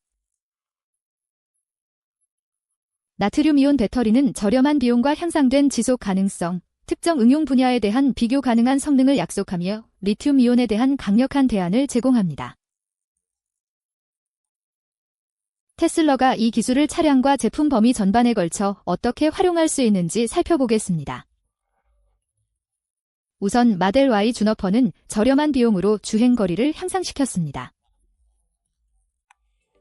나트륨이온 배터리는 저렴한 비용과 향상된 지속 가능성, 특정 응용 분야에 대한 비교 가능한 성능을 약속하며 리튬이온에 대한 강력한 대안을 제공합니다. 테슬라가 이 기술을 차량과 제품 범위 전반에 걸쳐 어떻게 활용할 수 있는지 살펴보겠습니다. 우선 마델 Y 주너퍼는 저렴한 비용으로 주행거리를 향상시켰습니다.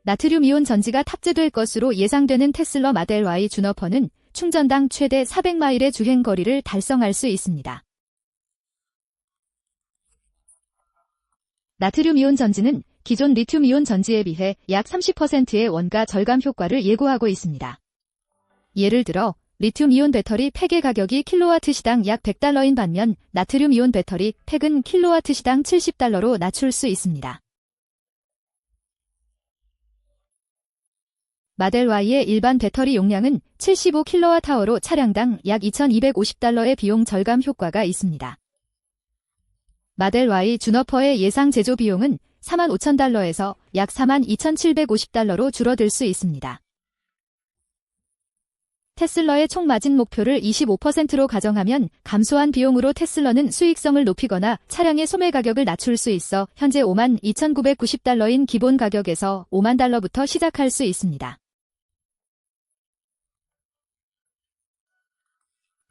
나트륨이온 전지가 탑재될 것으로 예상되는 테슬라 마델 Y 주너퍼는 충전당 최대 400마일의 주행거리를 달성할 수 있습니다. 나트륨이온 전지는 기존 리튬이온 전지에 비해 약 30%의 원가 절감 효과를 예고하고 있습니다. 예를 들어 리튬이온 배터리 팩의 가격이 킬로와트시당 약 $100인 반면 나트륨이온 배터리 팩은 킬로와트시당 $70로 낮출 수 있습니다. 마델 Y의 일반 배터리 용량은 75kWh로 차량당 약 $2,250의 비용 절감 효과가 있습니다. 마델 Y 주너퍼의 예상 제조 비용은 $45,000에서 약 $42,750로 줄어들 수 있습니다. 테슬라의 총 마진 목표를 25%로 가정하면 감소한 비용으로 테슬라는 수익성을 높이거나 차량의 소매 가격을 낮출 수 있어 현재 $52,990인 기본 가격에서 $50,000부터 시작할 수 있습니다.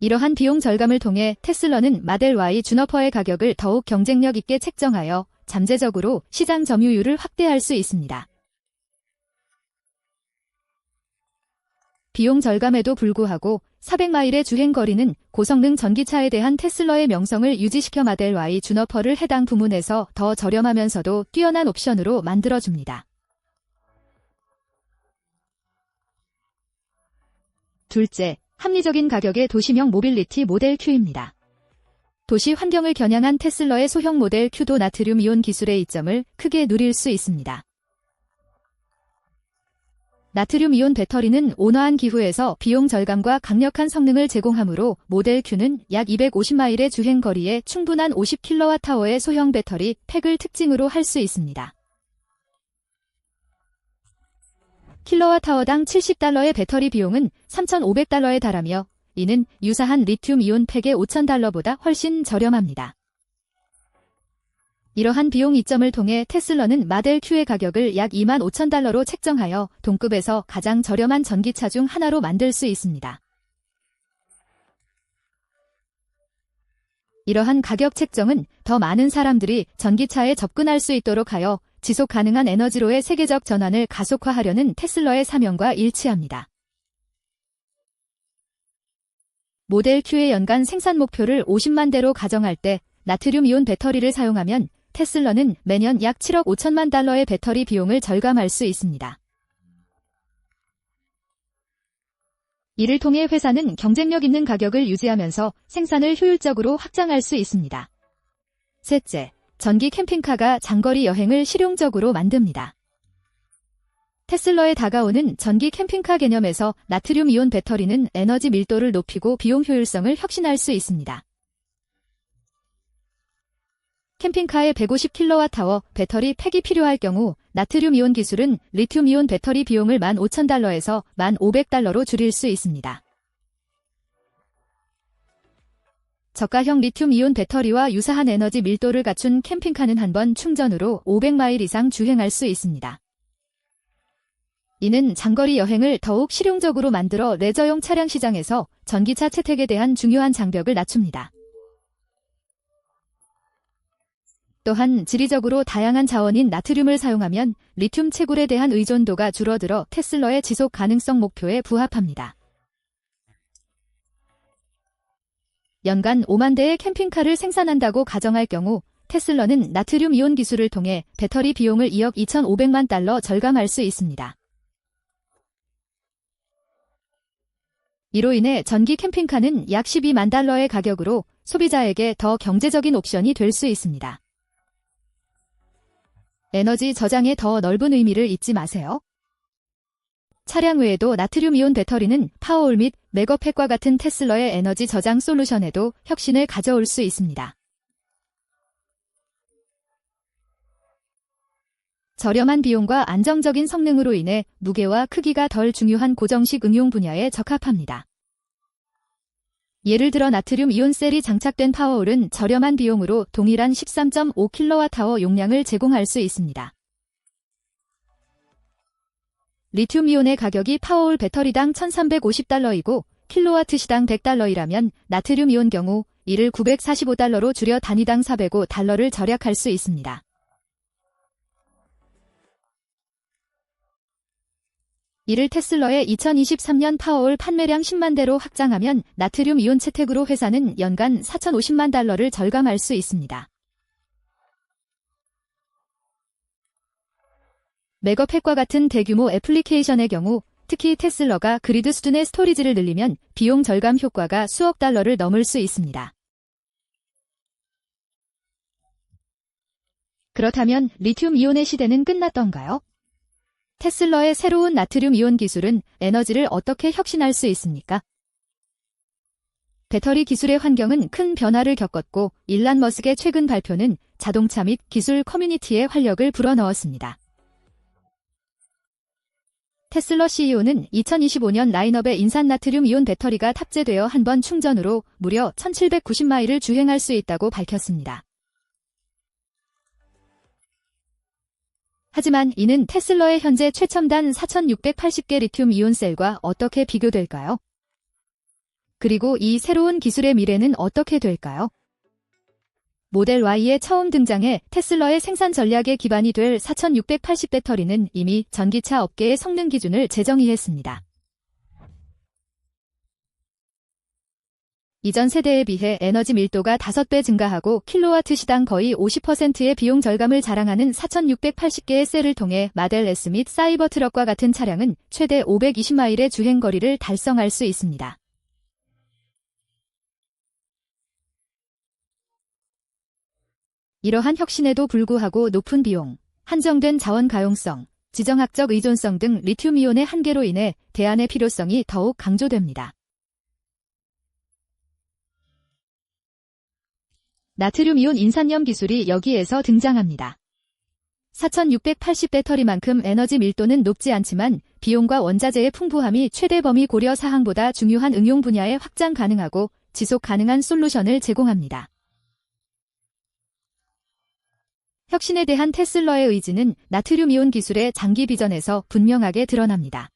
이러한 비용 절감을 통해 테슬라는 마델 Y 주너퍼의 가격을 더욱 경쟁력 있게 책정하여 잠재적으로 시장 점유율을 확대할 수 있습니다. 비용 절감에도 불구하고 400마일의 주행거리는 고성능 전기차에 대한 테슬라의 명성을 유지시켜 마델 Y 주너퍼를 해당 부문에서 더 저렴하면서도 뛰어난 옵션으로 만들어줍니다. 둘째, 합리적인 가격의 도시형 모빌리티 모델 Q입니다. 도시 환경을 겨냥한 테슬라의 소형 모델 Q도 나트륨이온 기술의 이점을 크게 누릴 수 있습니다. 나트륨이온 배터리는 온화한 기후에서 비용 절감과 강력한 성능을 제공하므로 모델 Q는 약 250마일의 주행거리에 충분한 50kWh의 소형 배터리 팩을 특징으로 할 수 있습니다. 킬로와트당 $70의 배터리 비용은 $3,500에 달하며 이는 유사한 리튬이온 팩의 $5,000보다 훨씬 저렴합니다. 이러한 비용 이점을 통해 테슬라는 마델 Q의 가격을 약 $25,000로 책정하여 동급에서 가장 저렴한 전기차 중 하나로 만들 수 있습니다. 이러한 가격 책정은 더 많은 사람들이 전기차에 접근할 수 있도록 하여 지속 가능한 에너지로의 세계적 전환을 가속화하려는 테슬라의 사명과 일치합니다. 모델 Q의 연간 생산 목표를 50만 대로 가정할 때 나트륨이온 배터리를 사용하면 테슬라는 매년 약 7억 5천만 달러의 배터리 비용을 절감할 수 있습니다. 이를 통해 회사는 경쟁력 있는 가격을 유지하면서 생산을 효율적으로 확장할 수 있습니다. 셋째, 전기 캠핑카가 장거리 여행을 실용적으로 만듭니다. 테슬라에 다가오는 전기 캠핑카 개념에서 나트륨이온 배터리는 에너지 밀도를 높이고 비용 효율성을 혁신할 수 있습니다. 캠핑카에 150kWh 배터리 팩이 필요할 경우 나트륨이온 기술은 리튬이온 배터리 비용을 $15,000에서 $1,500로 줄일 수 있습니다. 저가형 리튬이온 배터리와 유사한 에너지 밀도를 갖춘 캠핑카는 한 번 충전으로 500마일 이상 주행할 수 있습니다. 이는 장거리 여행을 더욱 실용적으로 만들어 레저용 차량 시장에서 전기차 채택에 대한 중요한 장벽을 낮춥니다. 또한 지리적으로 다양한 자원인 나트륨을 사용하면 리튬 채굴에 대한 의존도가 줄어들어 테슬라의 지속 가능성 목표에 부합합니다. 연간 5만 대의 캠핑카를 생산한다고 가정할 경우 테슬라는 나트륨 이온 기술을 통해 배터리 비용을 2억 2,500만 달러 절감할 수 있습니다. 이로 인해 전기 캠핑카는 약 12만 달러의 가격으로 소비자에게 더 경제적인 옵션이 될 수 있습니다. 에너지 저장에 더 넓은 의미를 잊지 마세요. 차량 외에도 나트륨 이온 배터리는 파워올 및 메거팩과 같은 테슬라의 에너지 저장 솔루션에도 혁신을 가져올 수 있습니다. 저렴한 비용과 안정적인 성능으로 인해 무게와 크기가 덜 중요한 고정식 응용 분야에 적합합니다. 예를 들어 나트륨 이온 셀이 장착된 파워올은 저렴한 비용으로 동일한 13.5kWh 용량을 제공할 수 있습니다. 리튬 이온의 가격이 파워올 배터리당 1,350달러이고 킬로와트시당 100달러이라면 나트륨 이온 경우 이를 945달러로 줄여 단위당 405달러를 절약할 수 있습니다. 이를 테슬라의 2023년 파워올 판매량 10만 대로 확장하면 나트륨 이온 채택으로 회사는 연간 4,050만 달러를 절감할 수 있습니다. 메거팩과 같은 대규모 애플리케이션의 경우 특히 테슬라가 그리드 수준의 스토리지를 늘리면 비용 절감 효과가 수억 달러를 넘을 수 있습니다. 그렇다면 리튬 이온의 시대는 끝났던가요? 테슬라의 새로운 나트륨 이온 기술은 에너지를 어떻게 혁신할 수 있습니까? 배터리 기술의 환경은 큰 변화를 겪었고 일란 머스크의 최근 발표는 자동차 및 기술 커뮤니티에 활력을 불어넣었습니다. 테슬라 CEO는 2025년 라인업에 인산 나트륨 이온 배터리가 탑재되어 한 번 충전으로 무려 1790마일을 주행할 수 있다고 밝혔습니다. 하지만 이는 테슬라의 현재 최첨단 4680개 리튬 이온 셀과 어떻게 비교될까요? 그리고 이 새로운 기술의 미래는 어떻게 될까요? 모델 Y에 처음 등장해 테슬라의 생산 전략의 기반이 될 4680 배터리는 이미 전기차 업계의 성능 기준을 재정의했습니다. 이전 세대에 비해 에너지 밀도가 5배 증가하고 킬로와트 시당 거의 50%의 비용 절감을 자랑하는 4680개의 셀을 통해 마델 S 및 사이버 트럭과 같은 차량은 최대 520마일의 주행거리를 달성할 수 있습니다. 이러한 혁신에도 불구하고 높은 비용, 한정된 자원 가용성, 지정학적 의존성 등 리튬 이온의 한계로 인해 대안의 필요성이 더욱 강조됩니다. 나트륨 이온 인산염 기술이 여기에서 등장합니다. 4680 배터리만큼 에너지 밀도는 높지 않지만 비용과 원자재의 풍부함이 최대 범위 고려 사항보다 중요한 응용 분야에 확장 가능하고 지속 가능한 솔루션을 제공합니다. 혁신에 대한 테슬라의 의지는 나트륨 이온 기술의 장기 비전에서 분명하게 드러납니다.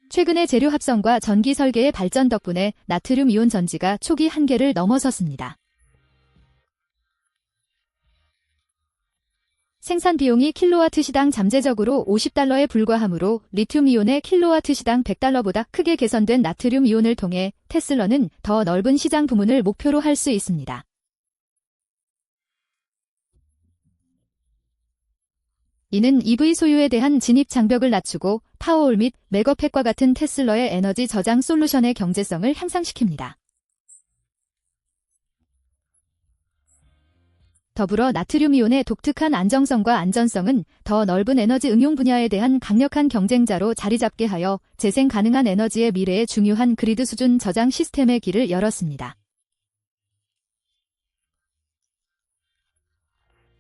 최근의 재료 합성과 전기 설계의 발전 덕분에 나트륨 이온 전지가 초기 한계를 넘어섰습니다. 생산 비용이 킬로와트 시당 잠재적으로 50달러에 불과하므로 리튬 이온의 킬로와트 시당 100달러보다 크게 개선된 나트륨 이온을 통해 테슬라는 더 넓은 시장 부문을 목표로 할 수 있습니다. 이는 EV 소유에 대한 진입 장벽을 낮추고 파워올 및 메거팩과 같은 테슬라의 에너지 저장 솔루션의 경제성을 향상시킵니다. 더불어 나트륨 이온의 독특한 안정성과 안전성은 더 넓은 에너지 응용 분야에 대한 강력한 경쟁자로 자리 잡게 하여 재생 가능한 에너지의 미래에 중요한 그리드 수준 저장 시스템의 길을 열었습니다.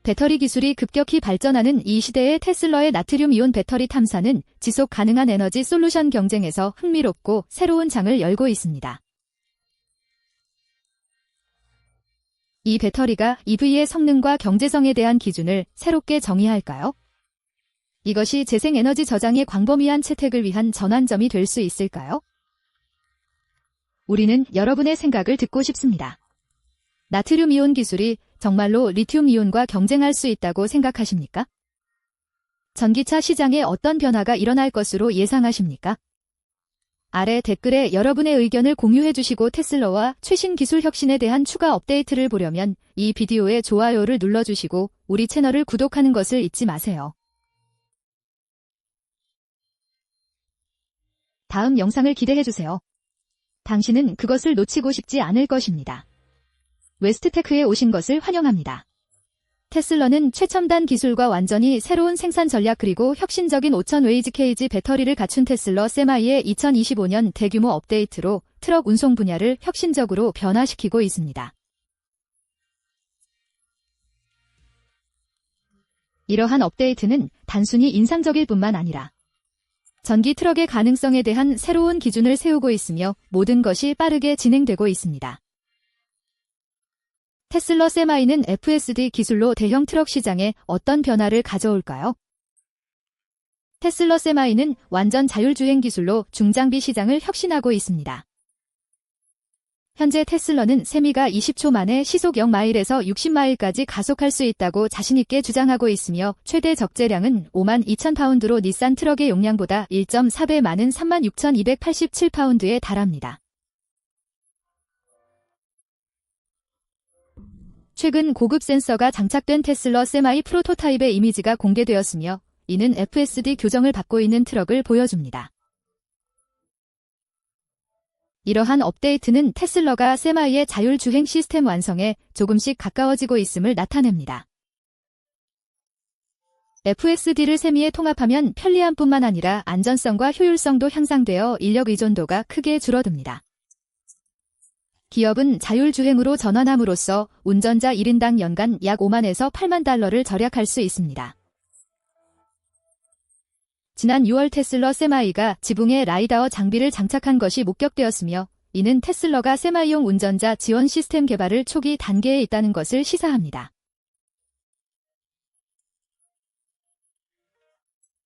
배터리 기술이 급격히 발전하는 이 시대의 테슬라의 나트륨 이온 배터리 탐사는 지속 가능한 에너지 솔루션 경쟁에서 흥미롭고 새로운 장을 열고 있습니다. 이 배터리가 EV의 성능과 경제성에 대한 기준을 새롭게 정의할까요? 이것이 재생에너지 저장의 광범위한 채택을 위한 전환점이 될 수 있을까요? 우리는 여러분의 생각을 듣고 싶습니다. 나트륨 이온 기술이 정말로 리튬 이온과 경쟁할 수 있다고 생각하십니까? 전기차 시장에 어떤 변화가 일어날 것으로 예상하십니까? 아래 댓글에 여러분의 의견을 공유해 주시고 테슬라와 최신 기술 혁신에 대한 추가 업데이트를 보려면 이 비디오에 좋아요를 눌러주시고 우리 채널을 구독하는 것을 잊지 마세요. 다음 영상을 기대해주세요. 당신은 그것을 놓치고 싶지 않을 것입니다. 웨스트테크에 오신 것을 환영합니다. 테슬라는 최첨단 기술과 완전히 새로운 생산 전략 그리고 혁신적인 5000Wh 배터리를 갖춘 테슬라 세마이의 2025년 대규모 업데이트로 트럭 운송 분야를 혁신적으로 변화시키고 있습니다. 이러한 업데이트는 단순히 인상적일 뿐만 아니라 전기 트럭의 가능성에 대한 새로운 기준을 세우고 있으며 모든 것이 빠르게 진행되고 있습니다. 테슬라 세마이는 FSD 기술로 대형 트럭 시장에 어떤 변화를 가져올까요? 테슬라 세마이는 완전 자율주행 기술로 중장비 시장을 혁신하고 있습니다. 현재 테슬라는 세미가 20초 만에 시속 0마일에서 60마일까지 가속할 수 있다고 자신있게 주장하고 있으며 최대 적재량은 52,000파운드로 닛산 트럭의 용량보다 1.4배 많은 36,287파운드에 달합니다. 최근 고급 센서가 장착된 테슬라 세마이 프로토타입의 이미지가 공개되었으며 이는 FSD 교정을 받고 있는 트럭을 보여줍니다. 이러한 업데이트는 테슬라가 세마이의 자율주행 시스템 완성에 조금씩 가까워지고 있음을 나타냅니다. FSD를 세미에 통합하면 편리함뿐만 아니라 안전성과 효율성도 향상되어 인력 의존도가 크게 줄어듭니다. 기업은 자율주행으로 전환함으로써 운전자 1인당 연간 약 5만에서 8만 달러를 절약할 수 있습니다. 지난 6월 테슬라 세마이가 지붕에 라이다어 장비를 장착한 것이 목격되었으며 이는 테슬라가 세마이용 운전자 지원 시스템 개발을 초기 단계에 있다는 것을 시사합니다.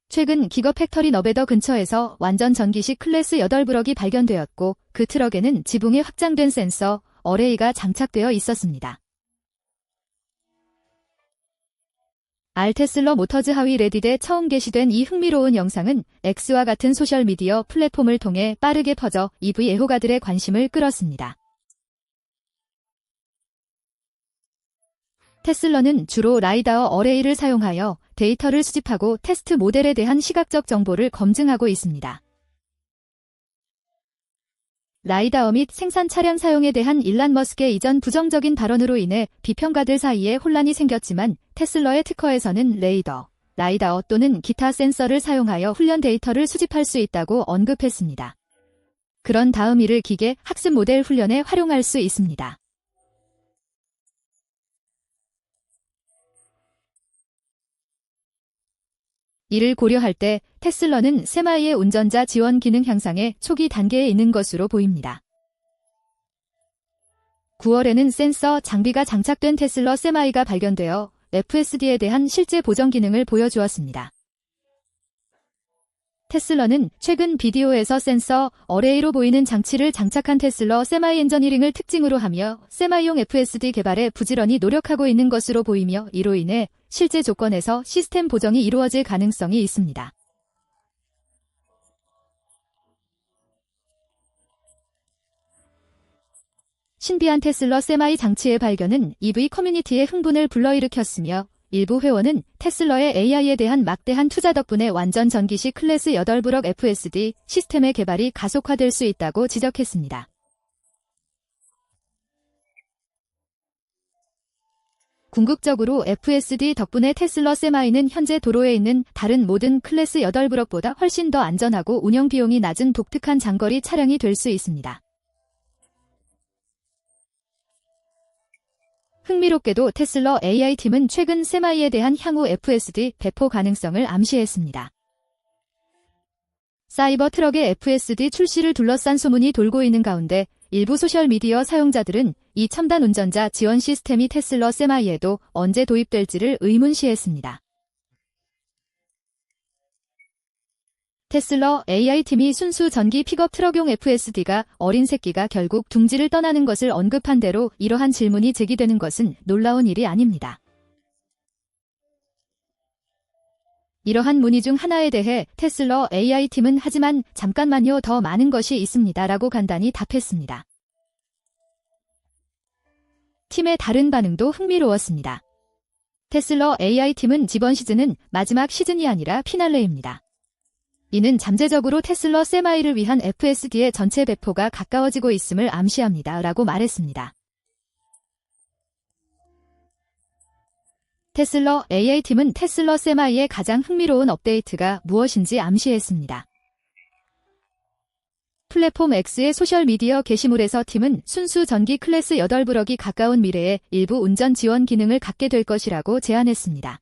최근 기거팩터리 너베더 근처에서 완전 전기식 클래스 8브럭이 발견되었고 그 트럭에는 지붕에 확장된 센서, 어레이가 장착되어 있었습니다. 테슬라 모터즈 하위 레딧에 처음 게시된 이 흥미로운 영상은 X와 같은 소셜미디어 플랫폼을 통해 빠르게 퍼져 EV 애호가들의 관심을 끌었습니다. 테슬라는 주로 라이다어 어레이를 사용하여 데이터를 수집하고 테스트 모델에 대한 시각적 정보를 검증하고 있습니다. 라이다어 및 생산 차량 사용에 대한 일란 머스크의 이전 부정적인 발언으로 인해 비평가들 사이에 혼란이 생겼지만 테슬라의 특허에서는 라이다어 또는 기타 센서를 사용하여 훈련 데이터를 수집할 수 있다고 언급했습니다. 그런 다음 이를 기계 학습 모델 훈련에 활용할 수 있습니다. 이를 고려할 때 테슬라는 세마이의 운전자 지원 기능 향상의 초기 단계에 있는 것으로 보입니다. 9월에는 센서 장비가 장착된 테슬라 세마이가 발견되어 FSD에 대한 실제 보정 기능을 보여주었습니다. 테슬라는 최근 비디오에서 센서, 어레이로 보이는 장치를 장착한 테슬라 세마이 엔저니링을 특징으로 하며 세마이용 FSD 개발에 부지런히 노력하고 있는 것으로 보이며 이로 인해 실제 조건에서 시스템 보정이 이루어질 가능성이 있습니다. 신비한 테슬라 세마이 장치의 발견은 EV 커뮤니티의 흥분을 불러일으켰으며 일부 회원은 테슬라의 AI에 대한 막대한 투자 덕분에 완전 전기식 클래스 8브럭 FSD 시스템의 개발이 가속화될 수 있다고 지적했습니다. 궁극적으로 FSD 덕분에 테슬라 세마이는 현재 도로에 있는 다른 모든 클래스 8브럭보다 훨씬 더 안전하고 운영 비용이 낮은 독특한 장거리 차량이 될 수 있습니다. 흥미롭게도 테슬라 AI팀은 최근 세마이에 대한 향후 FSD 배포 가능성을 암시했습니다. 사이버 트럭의 FSD 출시를 둘러싼 소문이 돌고 있는 가운데 일부 소셜미디어 사용자들은 이 첨단 운전자 지원 시스템이 테슬라 세마이에도 언제 도입될지를 의문시했습니다. 테슬러 AI팀이 순수 전기 픽업 트럭용 FSD가 어린 새끼가 결국 둥지를 떠나는 것을 언급한 대로 이러한 질문이 제기되는 것은 놀라운 일이 아닙니다. 이러한 문의 중 하나에 대해 테슬러 AI팀은 하지만 잠깐만요, 더 많은 것이 있습니다 라고 간단히 답했습니다. 팀의 다른 반응도 흥미로웠습니다. 테슬러 AI팀은 이번 시즌은 마지막 시즌이 아니라 피날레입니다. 이는 잠재적으로 테슬러 세마이를 위한 FSD의 전체 배포가 가까워지고 있음을 암시합니다 라고 말했습니다. 테슬러 AI팀은 테슬러 세마이의 가장 흥미로운 업데이트가 무엇인지 암시했습니다. 플랫폼 X의 소셜미디어 게시물에서 팀은 순수 전기 클래스 8브럭이 가까운 미래에 일부 운전 지원 기능을 갖게 될 것이라고 제안했습니다.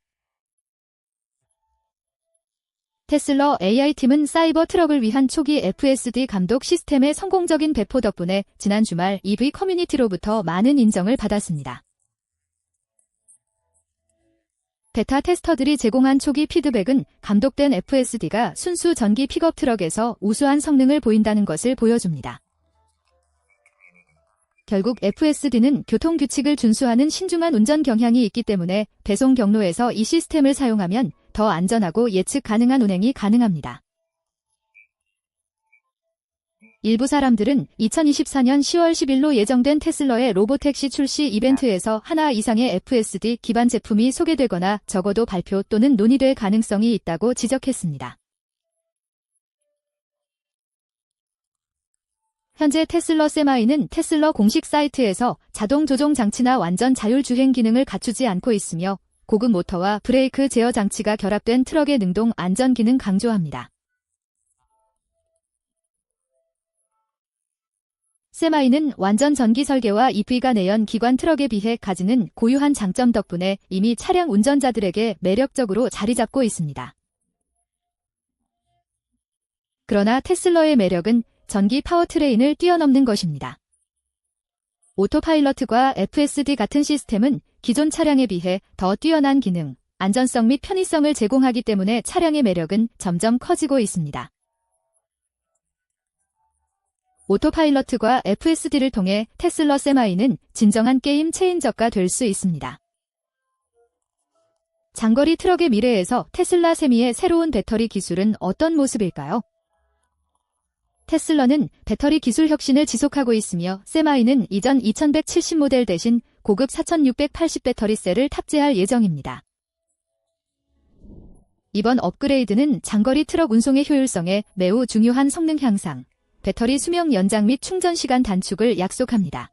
테슬러 AI팀은 사이버 트럭을 위한 초기 FSD 감독 시스템의 성공적인 배포 덕분에 지난 주말 EV 커뮤니티로부터 많은 인정을 받았습니다. 베타 테스터들이 제공한 초기 피드백은 감독된 FSD가 순수 전기 픽업 트럭에서 우수한 성능을 보인다는 것을 보여줍니다. 결국 FSD는 교통규칙을 준수하는 신중한 운전 경향이 있기 때문에 배송 경로에서 이 시스템을 사용하면 더 안전하고 예측 가능한 운행이 가능합니다. 일부 사람들은 2024년 10월 10일로 예정된 테슬러의 로보택시 출시 이벤트에서 하나 이상의 FSD 기반 제품이 소개되거나 적어도 발표 또는 논의될 가능성이 있다고 지적했습니다. 현재 테슬러 세마이는 테슬러 공식 사이트에서 자동 조종 장치나 완전 자율 주행 기능을 갖추지 않고 있으며 고급 모터와 브레이크 제어 장치가 결합된 트럭의 능동 안전 기능 강조합니다. 세마이는 완전 전기 설계와 EV가 내연 기관 트럭에 비해 가지는 고유한 장점 덕분에 이미 차량 운전자들에게 매력적으로 자리 잡고 있습니다. 그러나 테슬러의 매력은 전기 파워트레인을 뛰어넘는 것입니다. 오토파일럿과 FSD 같은 시스템은 기존 차량에 비해 더 뛰어난 기능, 안전성 및 편의성을 제공하기 때문에 차량의 매력은 점점 커지고 있습니다. 오토파일럿과 FSD를 통해 테슬러 세마이는 진정한 게임 체인저가 될 수 있습니다. 장거리 트럭의 미래에서 테슬라 세미의 새로운 배터리 기술은 어떤 모습일까요? 테슬라는 배터리 기술 혁신을 지속하고 있으며 세마이는 이전 2170 모델 대신 고급 4680 배터리 셀을 탑재할 예정입니다. 이번 업그레이드는 장거리 트럭 운송의 효율성에 매우 중요한 성능 향상, 배터리 수명 연장 및 충전 시간 단축을 약속합니다.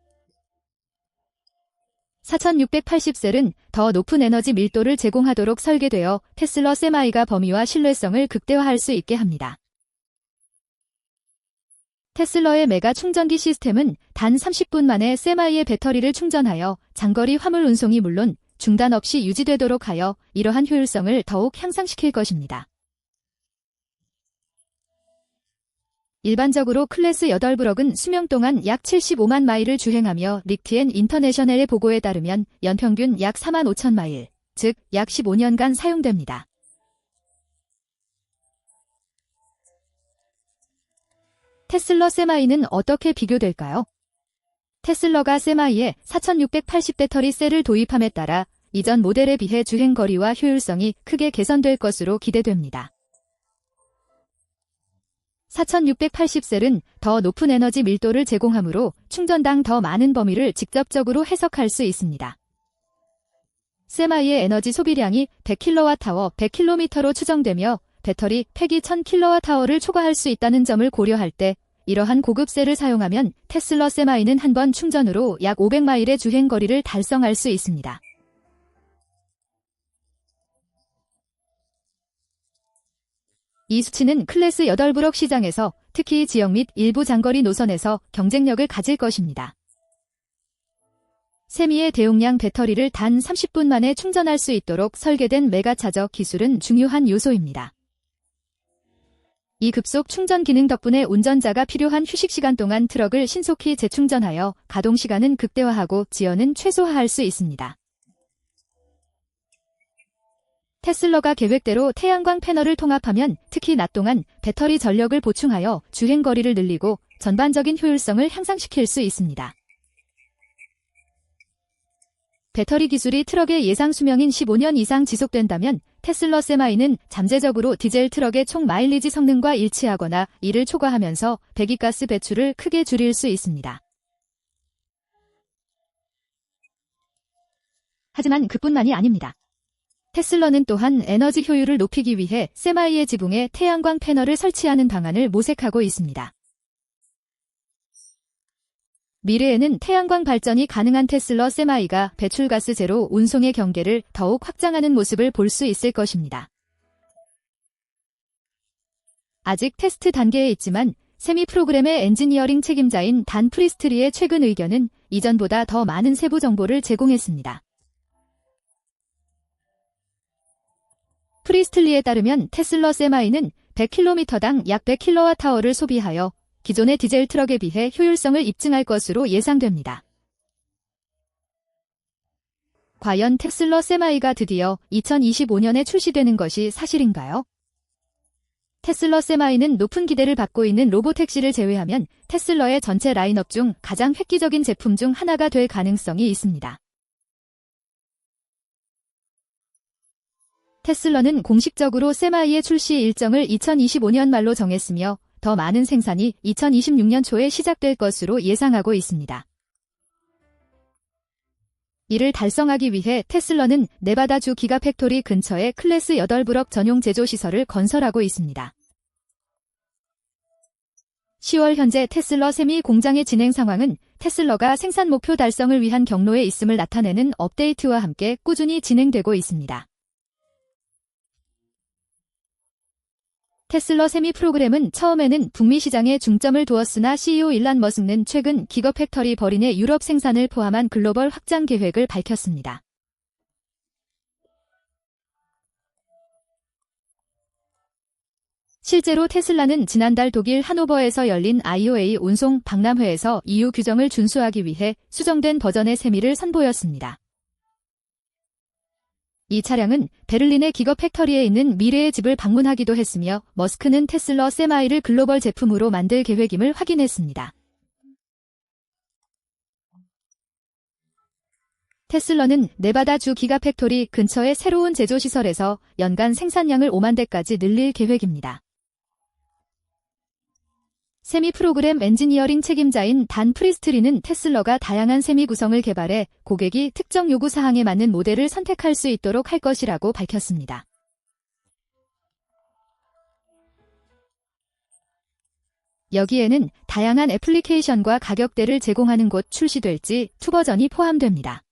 4680셀은 더 높은 에너지 밀도를 제공하도록 설계되어 테슬러 세마이가 범위와 신뢰성을 극대화할 수 있게 합니다. 테슬러의 메가 충전기 시스템은 단 30분 만에 세마이의 배터리를 충전하여 장거리 화물 운송이 물론 중단 없이 유지되도록 하여 이러한 효율성을 더욱 향상시킬 것입니다. 일반적으로 클래스 8브럭은 수명 동안 약 75만 마일을 주행하며 릭티앤 인터내셔널의 보고에 따르면 연평균 약 4만 5천 마일, 즉 약 15년간 사용됩니다. 테슬러 세마이는 어떻게 비교될까요? 테슬러가 세마이에 4680 배터리 셀을 도입함에 따라 이전 모델에 비해 주행거리와 효율성이 크게 개선될 것으로 기대됩니다. 4680셀은 더 높은 에너지 밀도를 제공하므로 충전당 더 많은 범위를 직접적으로 해석할 수 있습니다. 세마이의 에너지 소비량이 100kWh 100km로 추정되며 배터리 팩이 1000kWh를 초과할 수 있다는 점을 고려할 때 이러한 고급 셀을 사용하면 테슬러 세마이는 한 번 충전으로 약 500마일의 주행거리를 달성할 수 있습니다. 이 수치는 클래스 8브럭 시장에서 특히 지역 및 일부 장거리 노선에서 경쟁력을 가질 것입니다. 세미의 대용량 배터리를 단 30분 만에 충전할 수 있도록 설계된 메가차저 기술은 중요한 요소입니다. 이 급속 충전 기능 덕분에 운전자가 필요한 휴식 시간 동안 트럭을 신속히 재충전하여 가동 시간은 극대화하고 지연은 최소화할 수 있습니다. 테슬라가 계획대로 태양광 패널을 통합하면 특히 낮 동안 배터리 전력을 보충하여 주행 거리를 늘리고 전반적인 효율성을 향상시킬 수 있습니다. 배터리 기술이 트럭의 예상 수명인 15년 이상 지속된다면 테슬라 세마이는 잠재적으로 디젤 트럭의 총 마일리지 성능과 일치하거나 이를 초과하면서 배기가스 배출을 크게 줄일 수 있습니다. 하지만 그뿐만이 아닙니다. 테슬라는 또한 에너지 효율을 높이기 위해 세마이의 지붕에 태양광 패널을 설치하는 방안을 모색하고 있습니다. 미래에는 태양광 발전이 가능한 테슬라 세마이가 배출가스 제로 운송의 경계를 더욱 확장하는 모습을 볼 수 있을 것입니다. 아직 테스트 단계에 있지만 세미 프로그램의 엔지니어링 책임자인 단 프리스트리의 최근 의견은 이전보다 더 많은 세부 정보를 제공했습니다. 프리스틀리에 따르면 테슬라 세마이는 100km당 약 100kWh를 소비하여 기존의 디젤 트럭에 비해 효율성을 입증할 것으로 예상됩니다. 과연 테슬라 세마이가 드디어 2025년에 출시되는 것이 사실인가요? 테슬라 세마이는 높은 기대를 받고 있는 로보택시를 제외하면 테슬라의 전체 라인업 중 가장 획기적인 제품 중 하나가 될 가능성이 있습니다. 테슬라는 공식적으로 세마이의 출시 일정을 2025년 말로 정했으며 더 많은 생산이 2026년 초에 시작될 것으로 예상하고 있습니다. 이를 달성하기 위해 테슬라는 네바다주 기가팩토리 근처에 클래스 8블럭 전용 제조 시설을 건설하고 있습니다. 10월 현재 테슬라 세미 공장의 진행 상황은 테슬라가 생산 목표 달성을 위한 경로에 있음을 나타내는 업데이트와 함께 꾸준히 진행되고 있습니다. 테슬라 세미 프로그램은 처음에는 북미 시장에 중점을 두었으나 CEO 일란 머스크는 최근 기가팩토리 버린의 유럽 생산을 포함한 글로벌 확장 계획을 밝혔습니다. 실제로 테슬라는 지난달 독일 하노버에서 열린 IOA 운송 박람회에서 EU 규정을 준수하기 위해 수정된 버전의 세미를 선보였습니다. 이 차량은 베를린의 기가팩토리에 있는 미래의 집을 방문하기도 했으며 머스크는 테슬라 세마이를 글로벌 제품으로 만들 계획임을 확인했습니다. 테슬라는 네바다주 기가팩토리 근처의 새로운 제조시설에서 연간 생산량을 5만 대까지 늘릴 계획입니다. 세미 프로그램 엔지니어링 책임자인 단 프리스트리는 테슬라가 다양한 세미 구성을 개발해 고객이 특정 요구 사항에 맞는 모델을 선택할 수 있도록 할 것이라고 밝혔습니다. 여기에는 다양한 애플리케이션과 가격대를 제공하는 곳 출시될지 2버전이 포함됩니다.